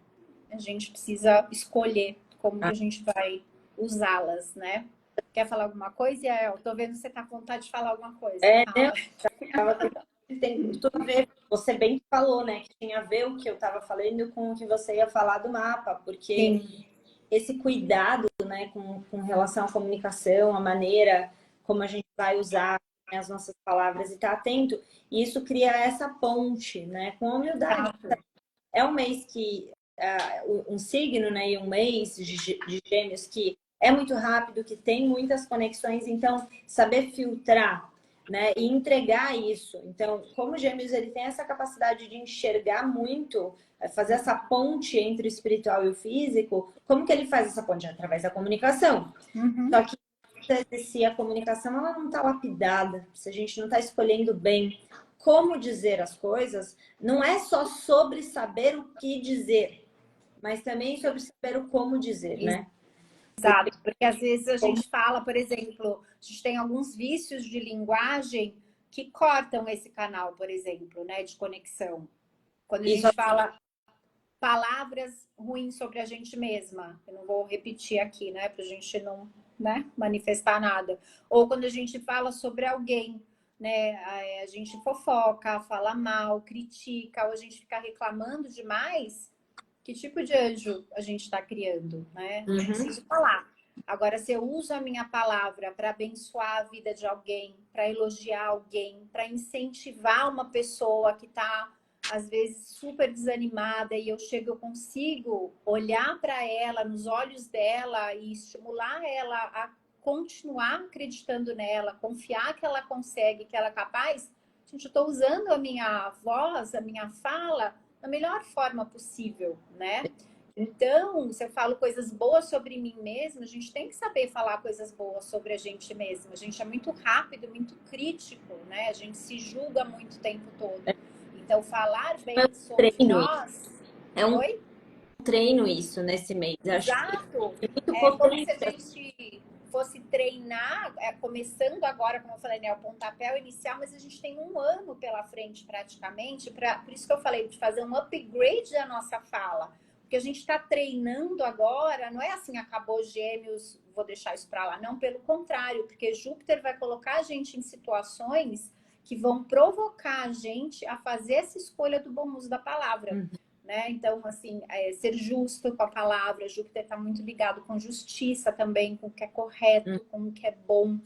a gente precisa escolher como que a gente vai usá-las, né? Quer falar alguma coisa, Yael? Tô vendo que você tá com vontade de falar alguma coisa. Né? Fala. Tem tudo a ver. Você bem falou, né? Que tinha a ver o que eu estava falando com o que você ia falar do mapa, porque Sim. esse cuidado, né, com relação à comunicação, a maneira como a gente vai usar, né, as nossas palavras e estar atento, e isso cria essa ponte, né, com a humildade. É um mês que um signo, né, e um mês de Gêmeos que é muito rápido, que tem muitas conexões, então saber filtrar, né, e entregar isso. Então, como Gêmeos ele tem essa capacidade de enxergar muito, fazer essa ponte entre o espiritual e o físico, como que ele faz essa ponte? Através da comunicação. Uhum. Só que se a comunicação ela não está lapidada, se a gente não está escolhendo bem como dizer as coisas, não é só sobre saber o que dizer, mas também sobre saber o como dizer, né? Exato, porque às vezes a gente fala, por exemplo, a gente tem alguns vícios de linguagem que cortam esse canal, por exemplo, né, de conexão. Quando a Isso gente fala palavras ruins sobre a gente mesma, eu não vou repetir aqui, né, para a gente não, né, manifestar nada. Ou quando a gente fala sobre alguém, né, a gente fofoca, fala mal, critica, ou a gente fica reclamando demais. Que tipo de anjo a gente está criando, né? Não preciso falar. Agora, se eu uso a minha palavra para abençoar a vida de alguém, para elogiar alguém, para incentivar uma pessoa que está, às vezes, super desanimada e eu chego, eu consigo olhar para ela, nos olhos dela e estimular ela a continuar acreditando nela, confiar que ela consegue, que ela é capaz, gente, eu estou usando a minha voz, a minha fala da melhor forma possível, né? Então, se eu falo coisas boas sobre mim mesma, a gente tem que saber falar coisas boas sobre a gente mesma. A gente é muito rápido, muito crítico, né? A gente se julga muito o tempo todo. Então, falar é um bem sobre treino, nós... é um Oi? treino isso nesse mês. Eu acho que Exato. é muito É como se potente. a gente fosse treinar, começando agora, como eu falei, né, o pontapé inicial, mas a gente tem um ano pela frente praticamente, por isso que eu falei de fazer um upgrade da nossa fala. Porque a gente está treinando agora, não é assim, acabou Gêmeos, vou deixar isso para lá. Não, pelo contrário, porque Júpiter vai colocar a gente em situações que vão provocar a gente a fazer essa escolha do bom uso da palavra. Né? Então, assim, ser justo com a palavra. Júpiter está muito ligado com justiça também, com o que é correto, com o que é bom,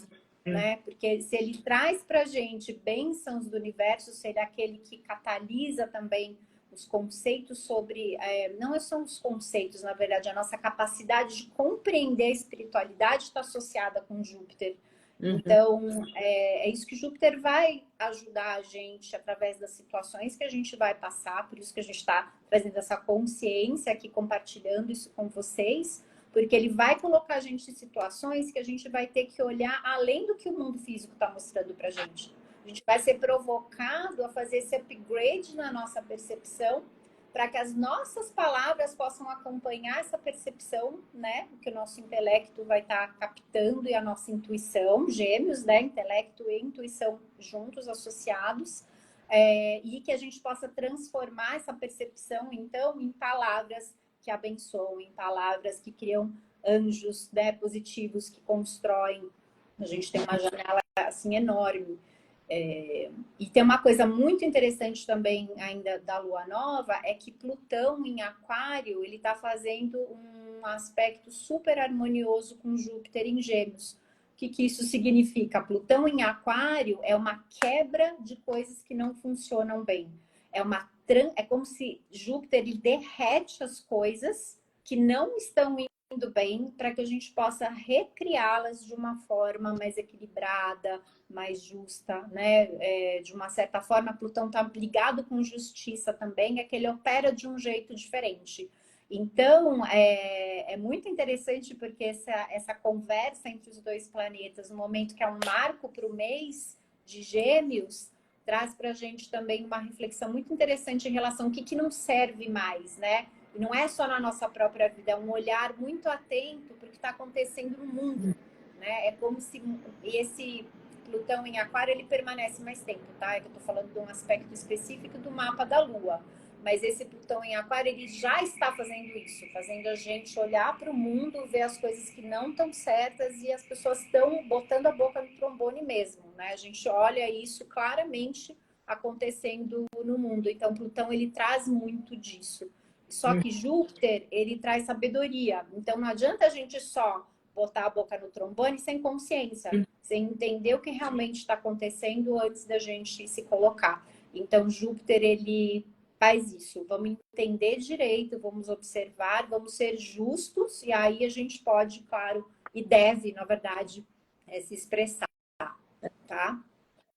né? Porque se ele traz para a gente bênçãos do universo, se ele é aquele que catalisa também os conceitos sobre... não são os conceitos, na verdade, a nossa capacidade de compreender a espiritualidade está associada com Júpiter. Então, é isso que Júpiter vai ajudar a gente através das situações que a gente vai passar, por isso que a gente está trazendo essa consciência aqui, compartilhando isso com vocês, porque ele vai colocar a gente em situações que a gente vai ter que olhar além do que o mundo físico está mostrando para a gente. A gente vai ser provocado a fazer esse upgrade na nossa percepção, para que as nossas palavras possam acompanhar essa percepção, né? Que o nosso intelecto vai estar captando e a nossa intuição, gêmeos, né? Intelecto e intuição juntos, associados, e que a gente possa transformar essa percepção, então, em palavras que abençoam, em palavras que criam anjos, né? Positivos, que constroem. A gente tem uma janela, assim, enorme. E tem uma coisa muito interessante também ainda da Lua Nova, é que Plutão em Aquário, ele está fazendo um aspecto super harmonioso com Júpiter em Gêmeos. O que isso significa? Plutão em Aquário é uma quebra de coisas que não funcionam bem. É como se Júpiter ele derrete as coisas que não estão indo bem para que a gente possa recriá-las de uma forma mais equilibrada, mais justa, né? De uma certa forma, Plutão está ligado com justiça também, é que ele opera de um jeito diferente. Então, é muito interessante porque essa conversa entre os dois planetas, no momento que é um marco para o mês de Gêmeos, traz para a gente também uma reflexão muito interessante em relação ao que não serve mais, né? E não é só na nossa própria vida, é um olhar muito atento para o que está acontecendo no mundo, né? É como se esse Plutão em Aquário ele permanece mais tempo, tá? É que eu tô falando de um aspecto específico do mapa da Lua. mas esse Plutão em Aquário, ele já está fazendo isso, fazendo a gente olhar para o mundo, ver as coisas que não estão certas e as pessoas estão botando a boca no trombone mesmo, né? A gente olha isso claramente acontecendo no mundo. Então, Plutão, ele traz muito disso. Só que Júpiter, ele traz sabedoria. Então, não adianta a gente só botar a boca no trombone sem consciência, sem entender o que realmente está acontecendo antes da gente se colocar. Então, Júpiter, ele faz isso. Vamos entender direito, vamos observar, vamos ser justos, e aí a gente pode, claro, e deve, na verdade, se expressar, tá?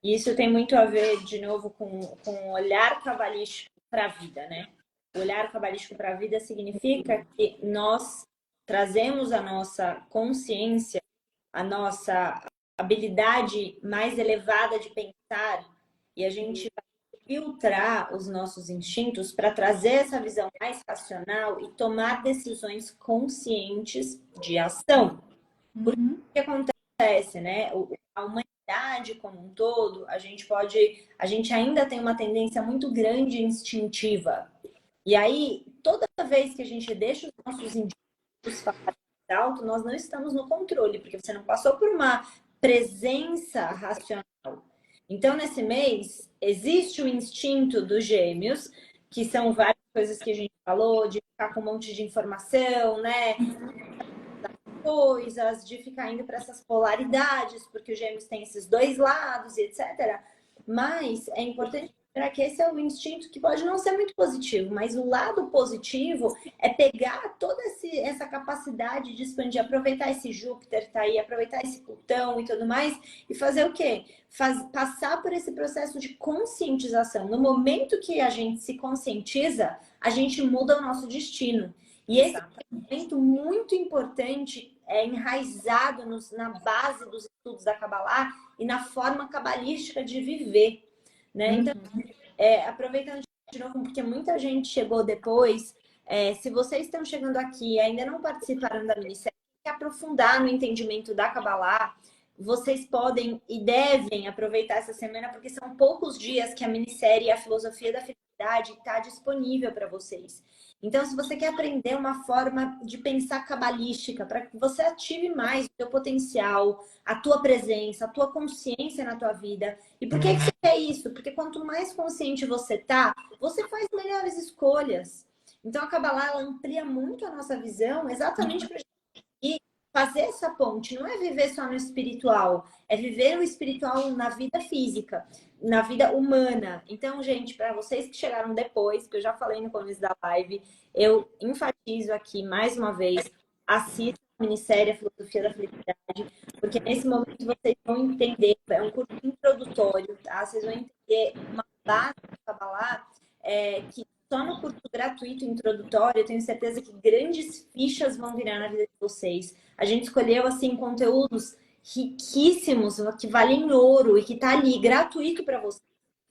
Isso tem muito a ver, de novo, com o olhar cabalístico para a vida, né? O olhar cabalístico para a vida significa que nós trazemos a nossa consciência, a nossa habilidade mais elevada de pensar, e a gente vai filtrar os nossos instintos para trazer essa visão mais racional e tomar decisões conscientes de ação. Porque o que acontece, né? A humanidade como um todo, a gente ainda tem uma tendência muito grande instintiva. E aí, toda vez que a gente deixa os nossos instintos falarem alto, nós não estamos no controle, porque você não passou por uma presença racional. Então, nesse mês, existe o instinto dos gêmeos, que são várias coisas que a gente falou, de ficar com um monte de informação, né? Coisas, de ficar indo para essas polaridades, porque os gêmeos têm esses dois lados, e etc. Mas é importante lembrar que esse é um instinto que pode não ser muito positivo, mas o lado positivo é pegar toda essa capacidade de expandir, aproveitar esse Júpiter tá aí, aproveitar esse Plutão e tudo mais, e fazer o quê? Passar por esse processo de conscientização. No momento que a gente se conscientiza, a gente muda o nosso destino. E esse momento muito importante é enraizado na base dos estudos da Kabbalah e na forma cabalística de viver, né? Então, aproveitando de novo, porque muita gente chegou depois, se vocês estão chegando aqui e ainda não participaram da minissérie, quer aprofundar no entendimento da Kabbalah, vocês podem e devem aproveitar essa semana, porque são poucos dias que a minissérie A Filosofia da Felicidade está disponível para vocês. Então, se você quer aprender uma forma de pensar cabalística, para que você ative mais o seu potencial, a tua presença, a tua consciência na tua vida. E por que você quer isso? Porque quanto mais consciente você tá, você faz melhores escolhas. Então, a Kabbalah, ela amplia muito a nossa visão, exatamente para fazer essa ponte. Não é viver só no espiritual, é viver o espiritual na vida física, na vida humana. Então, gente, para vocês que chegaram depois, que eu já falei no começo da live, eu enfatizo aqui mais uma vez, assista a minissérie A Filosofia da Felicidade, porque nesse momento vocês vão entender, é um curso introdutório, tá? Vocês vão entender uma base do Kabbalah que só no curso gratuito introdutório, eu tenho certeza que grandes fichas vão virar na vida de vocês. A gente escolheu, assim, conteúdos riquíssimos, que valem ouro e que tá ali, gratuito para você.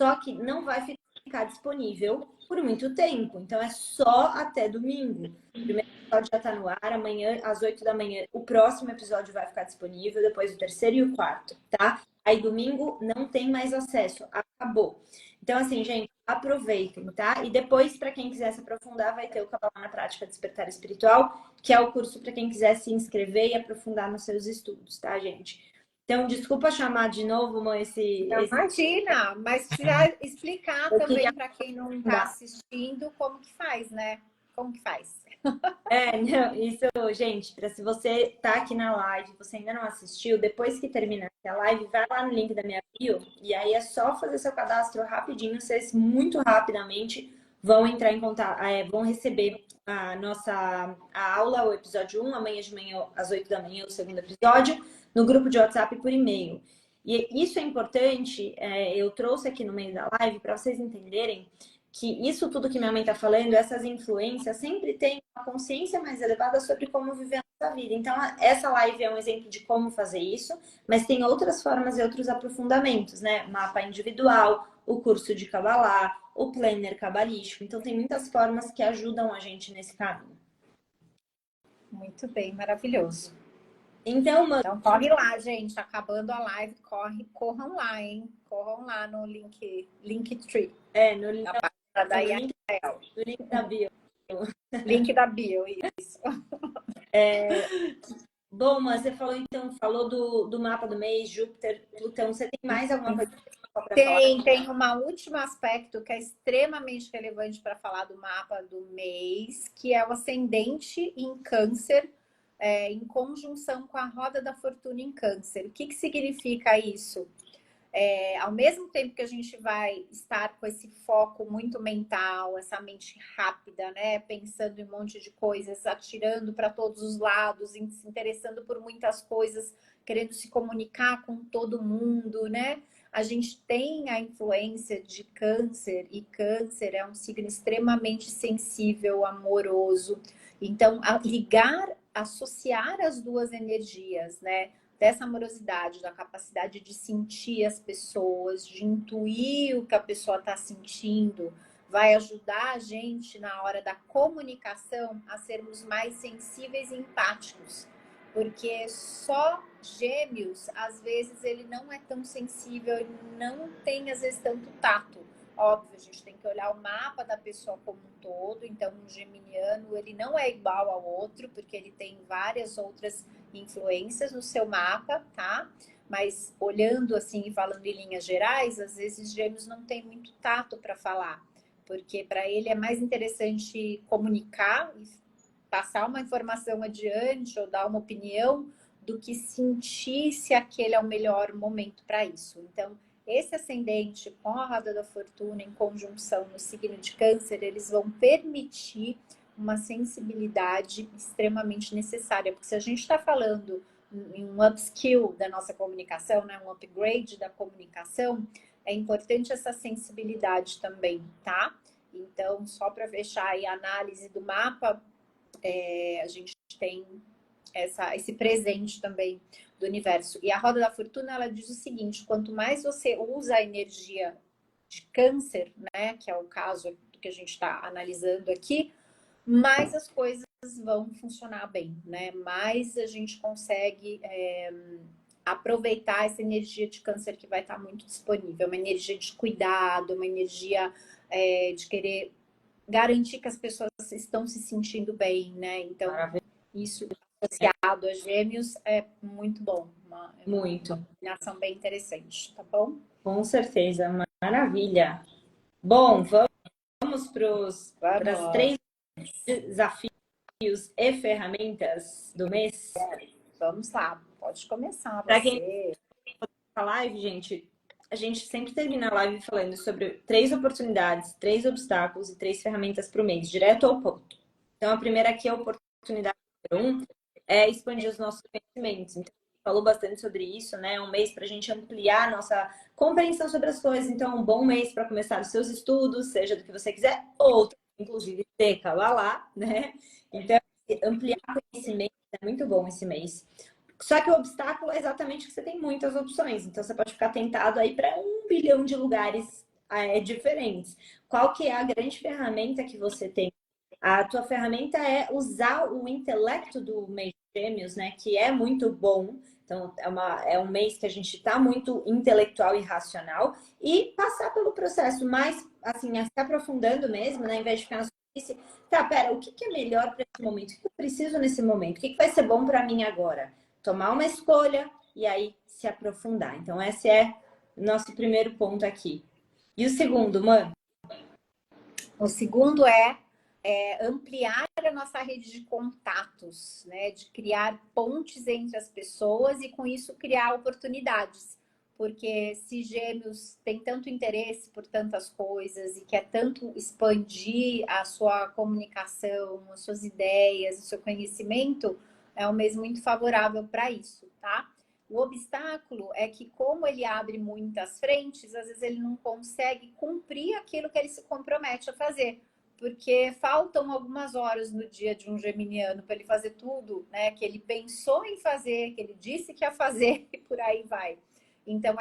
Só que não vai ficar disponível por muito tempo. Então, é só até domingo. O primeiro episódio já tá no ar. Amanhã, às 8 da manhã, o próximo episódio vai ficar disponível. Depois o terceiro e o quarto, tá? Aí, domingo, não tem mais acesso. Acabou. Então, assim, gente, aproveitem, tá? E depois, para quem quiser se aprofundar, vai ter o Kabbalah na Prática Despertar Espiritual, que é o curso para quem quiser se inscrever e aprofundar nos seus estudos, tá, gente? Então, desculpa chamar de novo, mãe, Imagina, mas precisa explicar também para quem não está assistindo como que faz, né? Como que faz? Não, isso, gente, se você tá aqui na live, você ainda não assistiu, depois que terminar a live, vai lá no link da minha bio, e aí é só fazer seu cadastro rapidinho, vocês muito rapidamente vão entrar em contato, vão receber a aula, o episódio 1, amanhã de manhã, às 8 da manhã, o segundo episódio, no grupo de WhatsApp por e-mail. E isso é importante, eu trouxe aqui no meio da live para vocês entenderem que isso tudo que minha mãe está falando, essas influências, sempre tem uma consciência mais elevada sobre como viver a nossa vida. Então, essa live é um exemplo de como fazer isso, mas tem outras formas e outros aprofundamentos, né? Mapa individual, o curso de Kabbalah, o planner cabalístico. Então, tem muitas formas que ajudam a gente nesse caminho. Muito bem, maravilhoso. Então, corre lá, gente. Acabando a live, corram lá, hein? Corram lá no Linktree. No link Da Do Dayane. link da bio. Link da bio, isso. Bom, mas você falou do mapa do mês, Júpiter, Plutão. Você tem mais alguma coisa para falar? Tem um último aspecto que é extremamente relevante para falar do mapa do mês, que é o ascendente em Câncer, em conjunção com a roda da fortuna em Câncer. O que significa isso? Ao mesmo tempo que a gente vai estar com esse foco muito mental, essa mente rápida, né? Pensando em um monte de coisas, atirando para todos os lados, se interessando por muitas coisas, querendo se comunicar com todo mundo, né? A gente tem a influência de Câncer, e Câncer é um signo extremamente sensível, amoroso. Então, associar as duas energias, né? Dessa amorosidade, da capacidade de sentir as pessoas, de intuir o que a pessoa está sentindo, vai ajudar a gente na hora da comunicação a sermos mais sensíveis e empáticos. Porque só Gêmeos, às vezes, ele não é tão sensível, ele não tem, às vezes, tanto tato. Óbvio, a gente tem que olhar o mapa da pessoa como um todo. Então, um geminiano, ele não é igual ao outro, porque ele tem várias outras influências no seu mapa, tá? Mas olhando assim e falando em linhas gerais, às vezes Gêmeos não tem muito tato para falar, porque para ele é mais interessante comunicar e passar uma informação adiante ou dar uma opinião do que sentir se aquele é o melhor momento para isso. Então, esse ascendente com a roda da fortuna em conjunção no signo de Câncer, eles vão permitir uma sensibilidade extremamente necessária, porque se a gente está falando em um upskill da nossa comunicação, né, um upgrade da comunicação, é importante essa sensibilidade também, tá? Então, só para fechar aí a análise do mapa, a gente tem esse presente também do universo. E a roda da fortuna, ela diz o seguinte: quanto mais você usa a energia de Câncer, né, que é o caso que a gente está analisando aqui, mais as coisas vão funcionar bem, né? Mais a gente consegue aproveitar essa energia de Câncer que vai estar muito disponível, uma energia de cuidado, uma energia de querer garantir que as pessoas estão se sentindo bem, né? Então, isso associado a Gêmeos é muito bom, uma combinação bem interessante, tá bom? Com certeza, maravilha. Bom, vamos para as 3 desafios e ferramentas do mês. Vamos lá, pode começar. Para quem a live, gente, a gente sempre termina a live falando sobre 3 oportunidades, 3 obstáculos e 3 ferramentas para o mês, direto ao ponto. Então, a primeira aqui é a oportunidade número 1, é expandir os nossos conhecimentos. Então, falou bastante sobre isso, né? Um mês para a gente ampliar a nossa compreensão sobre as coisas. Então, um bom mês para começar os seus estudos, seja do que você quiser, ou inclusive ter lá, né? Então, ampliar conhecimento é muito bom esse mês. Só que o obstáculo é exatamente que você tem muitas opções. Então, você pode ficar tentado aí para 1 bilhão de lugares diferentes. Qual que é a grande ferramenta que você tem? A tua ferramenta é usar o intelecto do mês de Gêmeos, né? Que é muito bom. Então, é um mês que a gente está muito intelectual e racional. E passar pelo processo mais, assim, se aprofundando mesmo, né? Em vez de ficar na superfície. Tá, pera, o que é melhor para esse momento? O que eu preciso nesse momento? O que vai ser bom para mim agora? Tomar uma escolha e aí se aprofundar. Então, esse é o nosso primeiro ponto aqui. E o segundo, mano? O segundo é ampliar a nossa rede de contatos, né? De criar pontes entre as pessoas e, com isso, criar oportunidades. Porque se Gêmeos tem tanto interesse por tantas coisas e quer tanto expandir a sua comunicação, as suas ideias, o seu conhecimento, é um mês muito favorável para isso, tá? O obstáculo é que, como ele abre muitas frentes, às vezes ele não consegue cumprir aquilo que ele se compromete a fazer, porque faltam algumas horas no dia de um geminiano para ele fazer tudo, né, que ele pensou em fazer, que ele disse que ia fazer, e por aí vai. Então,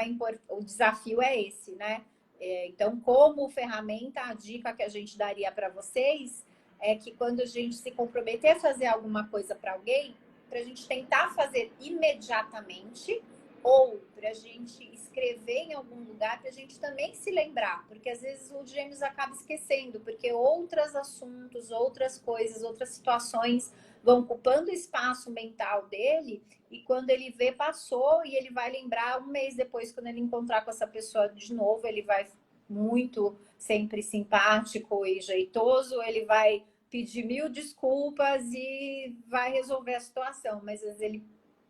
o desafio é esse, né? Então, como ferramenta, a dica que a gente daria para vocês é que, quando a gente se comprometer a fazer alguma coisa para alguém, para a gente tentar fazer imediatamente, ou para a gente escrever em algum lugar para a gente também se lembrar, porque às vezes o Gêmeos acaba esquecendo, porque outros assuntos, outras coisas, outras situações vão ocupando o espaço mental dele, e quando ele vê, passou, e ele vai lembrar um mês depois, quando ele encontrar com essa pessoa de novo, ele vai muito sempre simpático e jeitoso, ele vai pedir 1000 desculpas e vai resolver a situação, mas às vezes ele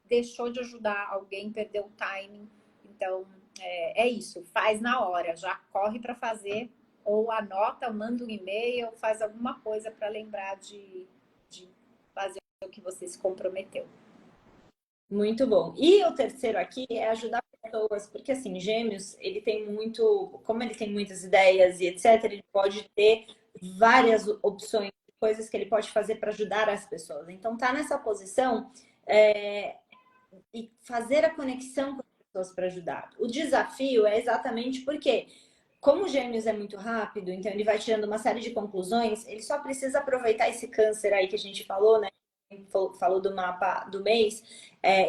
deixou de ajudar alguém, perdeu o timing. Então, é isso. Faz na hora. Já corre para fazer, ou anota, manda um e-mail, faz alguma coisa para lembrar de fazer o que você se comprometeu. Muito bom. E o terceiro aqui é ajudar pessoas, porque assim, Gêmeos, ele tem muito, como ele tem muitas ideias e etc, ele pode ter várias opções, coisas que ele pode fazer para ajudar as pessoas. Então, tá nessa posição e fazer a conexão com as pessoas para ajudar. O desafio é exatamente porque, como o Gêmeos é muito rápido, então ele vai tirando uma série de conclusões, ele só precisa aproveitar esse câncer aí que a gente falou, né? Falou do mapa do mês,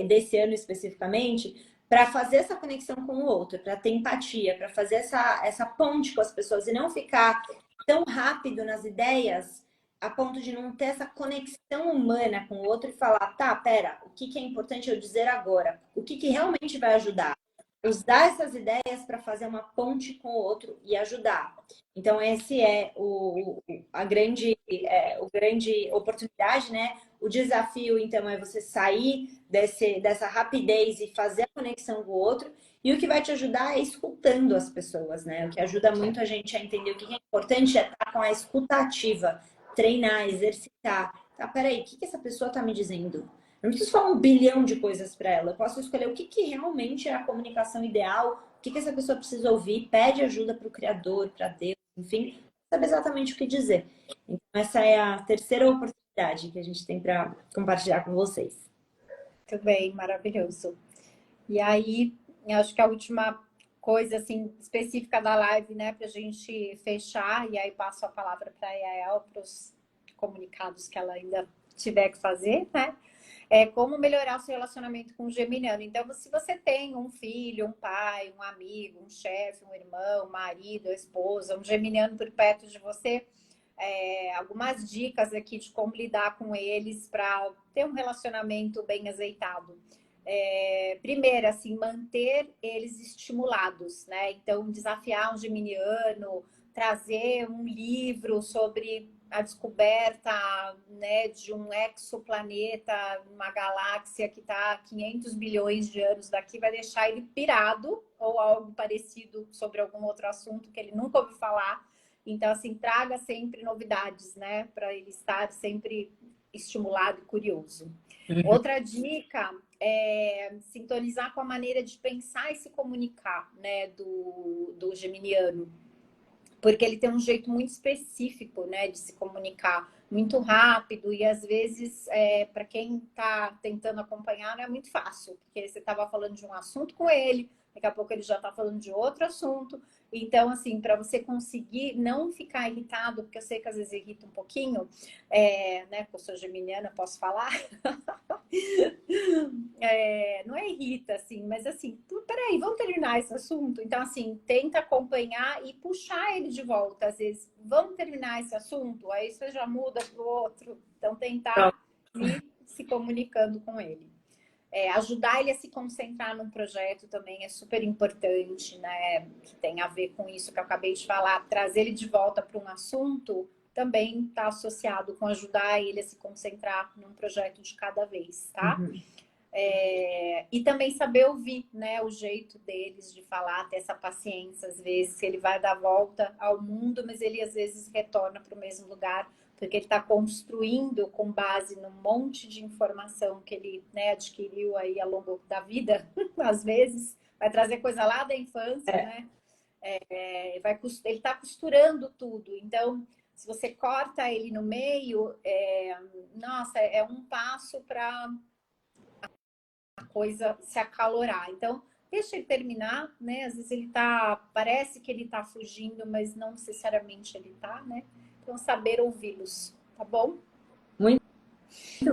desse ano especificamente, para fazer essa conexão com o outro, para ter empatia, para fazer essa ponte com as pessoas e não ficar tão rápido nas ideias a ponto de não ter essa conexão humana com o outro e falar, tá, pera, o que é importante eu dizer agora? O que realmente vai ajudar? Usar essas ideias para fazer uma ponte com o outro e ajudar. Então, esse é a grande oportunidade, né? O desafio, então, é você sair dessa rapidez e fazer a conexão com o outro. E o que vai te ajudar é escutando as pessoas, né? O que ajuda muito a gente a entender o que é importante é estar com a escuta ativa, treinar, exercitar. Tá, peraí, o que essa pessoa está me dizendo? Eu não preciso falar 1 bilhão de coisas para ela. Eu posso escolher o que realmente é a comunicação ideal, o que essa pessoa precisa ouvir, pede ajuda para o Criador, para Deus, enfim, sabe exatamente o que dizer. Então, essa é a terceira oportunidade que a gente tem para compartilhar com vocês. Muito bem, maravilhoso. E aí, eu acho que a última coisa assim específica da live, né, para a gente fechar, e aí passo a palavra para a Yael para os comunicados que ela ainda tiver que fazer, né? É como melhorar o seu relacionamento com o geminiano. Então, se você tem um filho, um pai, um amigo, um chefe, um irmão, um marido, a esposa, um geminiano por perto de você, algumas dicas aqui de como lidar com eles para ter um relacionamento bem azeitado. Primeiro, assim, manter eles estimulados, né? Então, desafiar um geminiano, trazer um livro sobre a descoberta, né, de um exoplaneta, uma galáxia que está a 500 bilhões de anos daqui, vai deixar ele pirado, ou algo parecido sobre algum outro assunto que ele nunca ouviu falar. Então, assim, traga sempre novidades, né, para ele estar sempre estimulado e curioso. Outra dica é sintonizar com a maneira de pensar e se comunicar, né, do geminiano, porque ele tem um jeito muito específico, né, de se comunicar, muito rápido, e às vezes, para quem está tentando acompanhar, não é muito fácil, porque você estava falando de um assunto com ele, daqui a pouco ele já está falando de outro assunto. Então, assim, para você conseguir não ficar irritado, porque eu sei que às vezes irrita um pouquinho, né, porque eu sou geminiana, posso falar, não é irrita, assim, mas assim, peraí, vamos terminar esse assunto? Então, assim, tenta acompanhar e puxar ele de volta, às vezes, vamos terminar esse assunto? Aí você já muda para o outro. Então, tentar ir se comunicando com ele. Ajudar ele a se concentrar num projeto também é super importante, né? Que tem a ver com isso que eu acabei de falar. Trazer ele de volta para um assunto também está associado com ajudar ele a se concentrar num projeto de cada vez, tá? Uhum. E também saber ouvir, né? O jeito deles de falar, ter essa paciência, às vezes, ele vai dar volta ao mundo, mas ele às vezes retorna para o mesmo lugar, porque ele está construindo com base num monte de informação que ele, né, adquiriu aí ao longo da vida, às vezes, vai trazer coisa lá da infância, né? Ele está costurando tudo, então se você corta ele no meio, nossa, é um passo para a coisa se acalorar. Então, deixa ele terminar, né? Às vezes ele parece que ele tá fugindo, mas não necessariamente ele tá, né? Então, saber ouvi-los, tá bom? Muito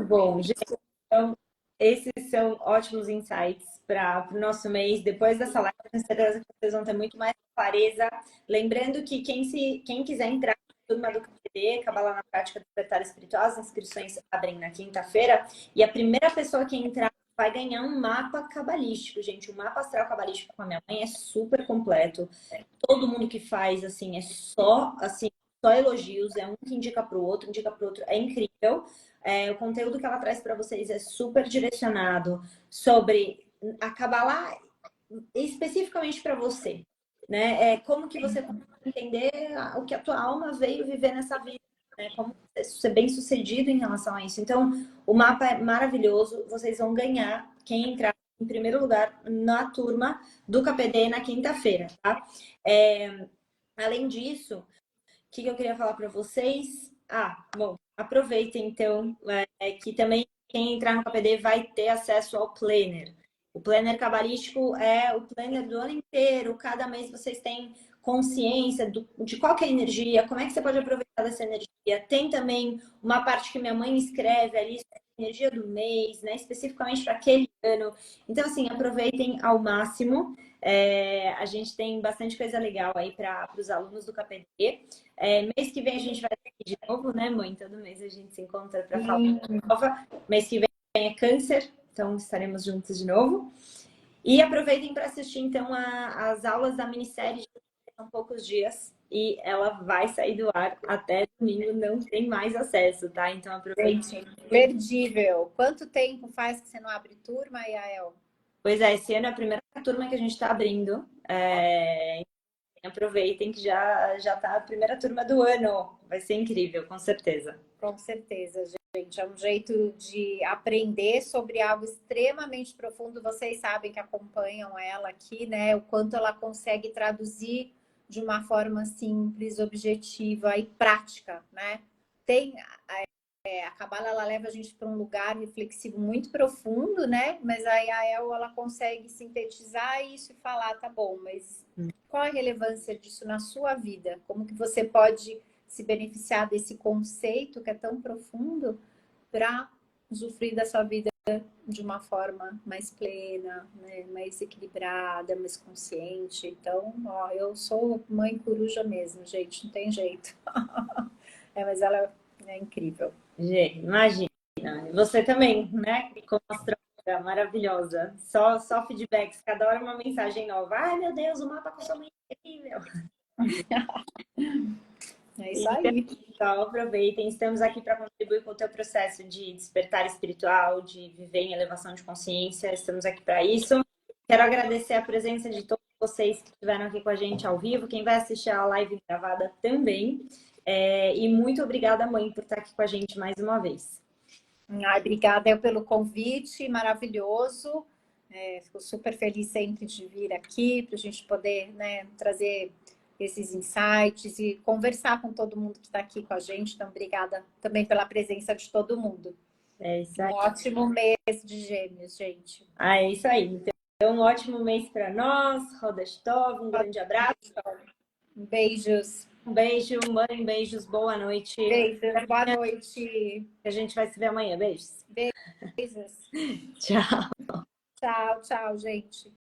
bom, gente. Então, esses são ótimos insights para o nosso mês. Depois dessa live, eu tenho certeza que vocês vão ter muito mais clareza. Lembrando que quem quiser entrar na turma do KPD, Cabala na Prática do Despertar Espiritual, as inscrições abrem na quinta-feira. E a primeira pessoa que entrar vai ganhar um mapa cabalístico, gente. O mapa astral cabalístico com a minha mãe é super completo. Todo mundo que faz, assim, é só, assim, só elogios. É um que indica para o outro, indica para o outro. É incrível. O conteúdo que ela traz para vocês é super direcionado sobre a Kabbalah especificamente para você, né? Como que você pode entender o que a tua alma veio viver nessa vida, né? Como ser bem sucedido em relação a isso. Então, o mapa é maravilhoso. Vocês vão ganhar quem entrar em primeiro lugar na turma do KPD na quinta-feira, tá? Além disso, o que eu queria falar para vocês? Bom, aproveitem então, que também quem entrar no KPD vai ter acesso ao planner. O planner cabalístico é o planner do ano inteiro. Cada mês vocês têm consciência de qual que é a energia, como é que você pode aproveitar dessa energia. Tem também uma parte que minha mãe escreve ali sobre a energia do mês, né? Especificamente para aquele ano. Então, assim, aproveitem ao máximo. A gente tem bastante coisa legal aí para os alunos do KPD. Mês que vem a gente vai ter aqui de novo, né, mãe? Todo mês a gente se encontra para falar nova. Mês que vem é câncer, então estaremos juntos de novo. E aproveitem para assistir, então, as aulas da minissérie, são poucos dias, e ela vai sair do ar até domingo, não tem mais acesso, tá? Então aproveitem. Imperdível. Quanto tempo faz que você não abre turma, Yael? Pois é, esse ano é a primeira turma que a gente está abrindo. Aproveitem que já tá a primeira turma do ano. Vai ser incrível, com certeza. Com certeza, gente. É um jeito de aprender sobre algo extremamente profundo. Vocês sabem que acompanham ela aqui, né? O quanto ela consegue traduzir de uma forma simples, objetiva e prática, né? A Cabala, ela leva a gente para um lugar reflexivo muito profundo, né? Mas a Yael, ela consegue sintetizar isso e falar, tá bom, mas qual a relevância disso na sua vida? Como que você pode se beneficiar desse conceito que é tão profundo para usufruir da sua vida de uma forma mais plena, né? Mais equilibrada, mais consciente. Então, eu sou mãe coruja mesmo, gente, não tem jeito. Mas ela é incrível. Gente, imagina. Você também, né? Como astróloga maravilhosa. Só feedbacks, cada hora uma mensagem nova. Ai, meu Deus, o mapa com sua mãe é incrível. É isso aí. Então, aproveitem. Estamos aqui para contribuir com o teu processo de despertar espiritual, de viver em elevação de consciência. Estamos aqui para isso. Quero agradecer a presença de todos vocês que estiveram aqui com a gente ao vivo. Quem vai assistir a live gravada também. E muito obrigada, mãe, por estar aqui com a gente mais uma vez. Obrigada pelo convite, maravilhoso. Fico super feliz sempre de vir aqui para a gente poder, né, trazer esses insights e conversar com todo mundo que está aqui com a gente. Então, obrigada também pela presença de todo mundo. Isso aí. Um ótimo mês de Gêmeos, gente. É isso aí. Então, um ótimo mês para nós. Rodesh Tov, um grande abraço. Beijos. Um beijo, mãe, beijos, boa noite. Beijos, boa noite. A gente vai se ver amanhã. Beijos. Beijos. Tchau. Tchau, tchau, gente.